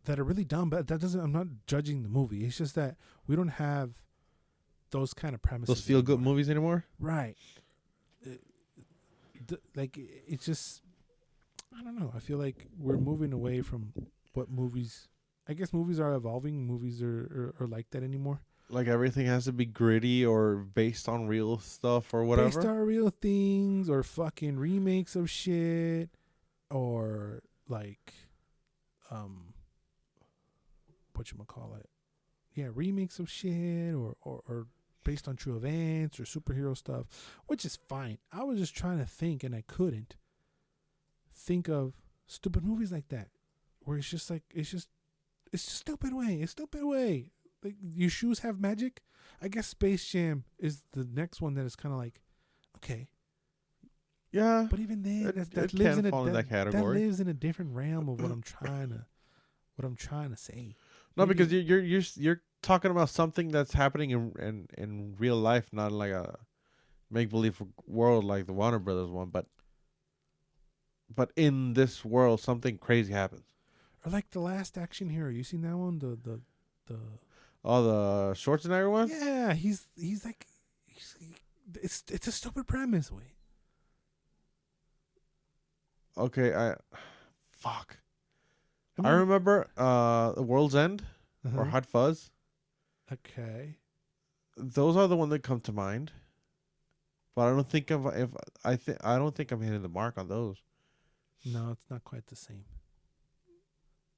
that are really dumb. But that doesn't. I'm not judging the movie. It's just that we don't have those kind of premises. Those feel good movies anymore. Right. Like it's just. I don't know. I feel like we're moving away from what movies. I guess movies are evolving. Movies are like that anymore. Like everything has to be gritty or based on real stuff or whatever. Based on real things or fucking remakes of shit or like whatchamacallit. Yeah, remakes of shit or based on true events or superhero stuff, which is fine. I was just trying to think and I couldn't think of stupid movies like that where it's just a stupid way. It's stupid way. Like your shoes have magic. I guess Space Jam is the next one that is kind of like, okay, yeah. But even then, that lives in that category. That lives in a different realm of what I'm trying to say. No, because you're talking about something that's happening in real life, not like a make believe world like the Warner Brothers one, but in this world, something crazy happens. Or like The Last Action Hero. You seen that one? The the Schwarzenegger one? Yeah, he's like, it's a stupid premise. Wait. Okay, fuck. I remember The World's End or Hot Fuzz. Okay. Those are the ones that come to mind. But I don't think I don't think I'm hitting the mark on those. No, it's not quite the same.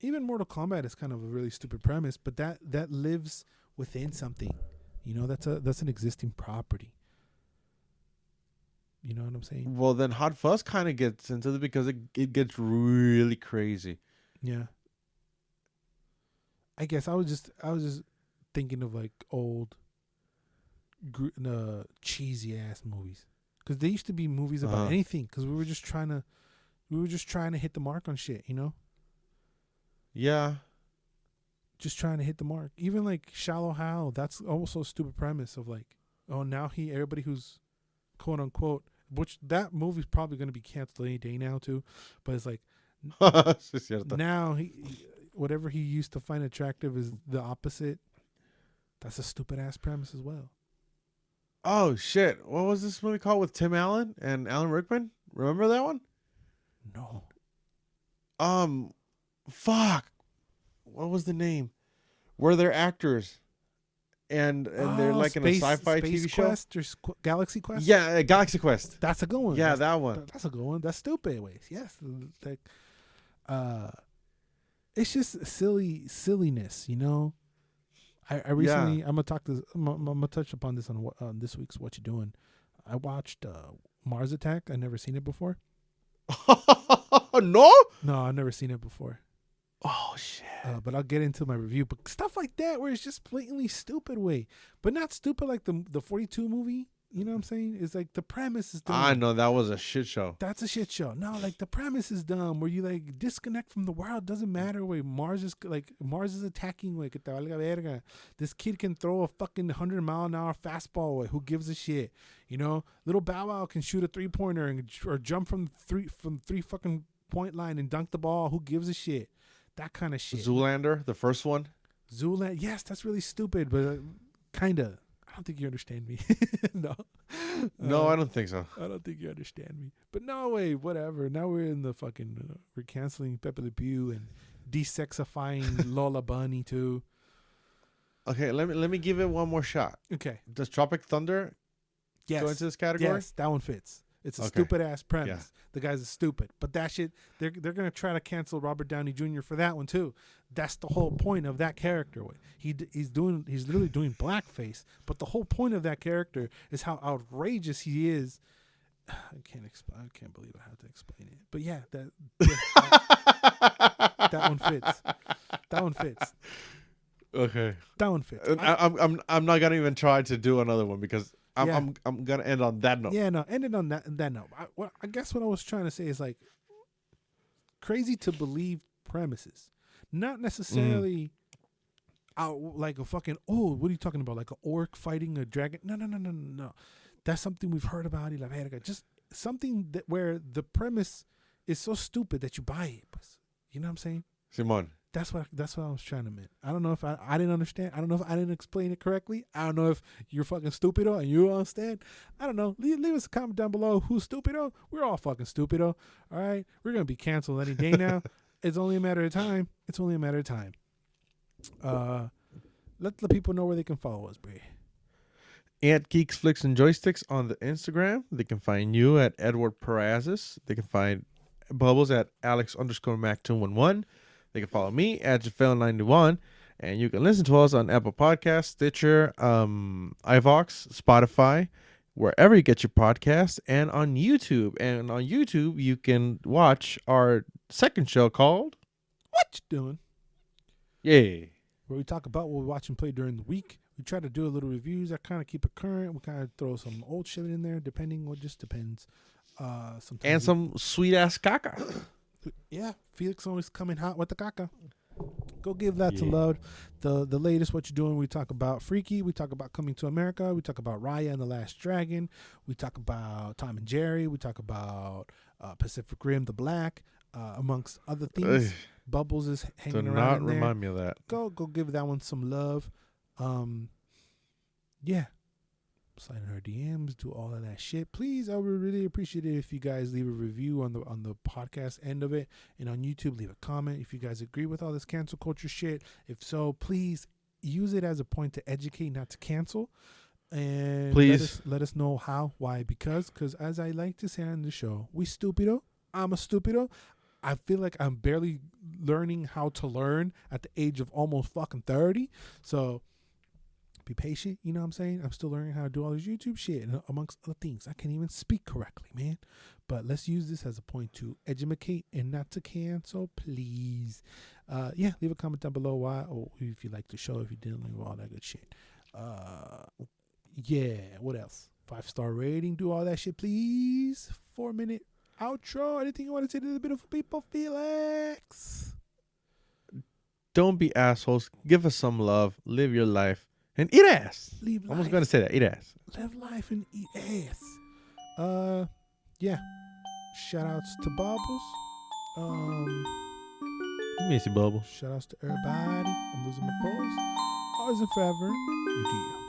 Even Mortal Kombat is kind of a really stupid premise, but that lives within something. You know, that's an existing property. You know what I'm saying? Well, then Hot Fuzz kind of gets into it because it gets really crazy. Yeah. I guess I was just thinking of like old cheesy ass movies, because there used to be movies about anything, because we were just trying to hit the mark on shit, you know? Yeah. Just trying to hit the mark. Even like Shallow Hal, that's also a stupid premise of like, oh, now everybody who's quote unquote, which that movie's probably going to be canceled any day now too, but it's like now whatever he used to find attractive is the opposite. That's a stupid ass premise as well. Oh shit! What was this movie called with Tim Allen and Alan Rickman? Remember that one? No. Fuck. What was the name? Where they're actors, and they're like in a sci-fi TV show. Quest or Galaxy Quest. Yeah, Galaxy Quest. That's a good one. Yeah, that one. That's a good one. That's stupid ways. Yes, like, it's just silliness, you know. I recently I'm gonna touch upon this on this week's What You Doing. I watched Mars Attack. I never seen it before. No, I've never seen it before. Oh shit! But I'll get into my review. But stuff like that, where it's just blatantly stupid way, but not stupid like the 42 movie. You know what I'm saying? It's like the premise is dumb. I know that was a shit show. That's a shit show. No, like the premise is dumb, where you like disconnect from the world. Doesn't matter where Mars is attacking. Like, this kid can throw a fucking 100-mile-an-hour fastball. Like, who gives a shit? You know, little Bow Wow can shoot a 3-pointer or jump from three fucking point line and dunk the ball. Who gives a shit? That kind of shit. Zoolander, the first one. Zoolander, yes, that's really stupid, but kinda. I don't think you understand me. No, I don't think so. I don't think you understand me. But no way, whatever. Now we're in the fucking we're canceling Pepe Le Pew and desexifying Lola Bunny too. Okay, let me give it one more shot. Okay. Does Tropic Thunder go into this category? Yes, that one fits. It's a stupid ass premise. Yeah. The guy's a stupid, but that shit they're gonna try to cancel Robert Downey Jr. for that one too. That's the whole point of that character. He's literally doing blackface, but the whole point of that character is how outrageous he is. I can't believe I have to explain it. But yeah, that one fits. That one fits. Okay. That one fits. I'm not gonna even try to do another one because I'm gonna end on that note. Yeah, no, ended on that note. I guess what I was trying to say is like crazy to believe premises, not necessarily out like a fucking what are you talking about? Like an orc fighting a dragon? No. That's something we've heard about. Just something that where the premise is so stupid that you buy it. You know what I'm saying? Simon, That's what I was trying to mean. I don't know if I didn't understand. I don't know if I didn't explain it correctly. I don't know if you're fucking stupido and you understand. I don't know. Leave us a comment down below who's stupido. We're all fucking stupido. All right. We're gonna be canceled any day now. It's only a matter of time. It's only a matter of time. Let the people know where they can follow us, Bray. At Geeks, Flicks, and Joysticks on the Instagram. They can find you at Edward Perazis. They can find Bubbles at Alex_Mac211. They can follow me at Jafel91. And you can listen to us on Apple Podcasts, Stitcher, iVox, Spotify, wherever you get your podcasts, and on YouTube. And on YouTube, you can watch our second show called What You Doing? Yay. Where we talk about what we watch and play during the week. We try to do a little reviews that kind of keep it current. We kind of throw some old shit in there, depending. It just depends. Sometimes And some sweet ass caca. Yeah, Felix always coming hot with the caca. Go give that to love. The latest What You Doing. We talk about Freaky. We talk about Coming to America. We talk about Raya and the Last Dragon. We talk about Tom and Jerry. We talk about Pacific Rim, The Black, amongst other things. Bubbles is hanging around in there. Remind me of that. Go give that one some love. Yeah. Slide in our DMs, do all of that shit. Please, I would really appreciate it if you guys leave a review on the podcast end of it, and on YouTube, leave a comment if you guys agree with all this cancel culture shit. If so, please use it as a point to educate, not to cancel. And please let us know how, why, because as I like to say on the show, we stupido. I'm a stupido. I feel like I'm barely learning how to learn at the age of almost fucking 30. So be patient, you know what I'm saying? I'm still learning how to do all this YouTube shit, and amongst other things. I can't even speak correctly, man. But let's use this as a point to educate and not to cancel, please. Yeah, leave a comment down below why, or if you like the show, if you didn't, leave all that good shit. Yeah, what else? 5-star rating, do all that shit, please. 4-minute outro. Anything you want to say to the beautiful people, Felix? Don't be assholes. Give us some love. Live your life. And eat ass. Leave I was going to say that. Eat ass. Live life and eat ass. Yeah. Shout outs to Bubbles. Missy Bubble. Shout outs to everybody. I'm losing my voice. Always and forever. You do you.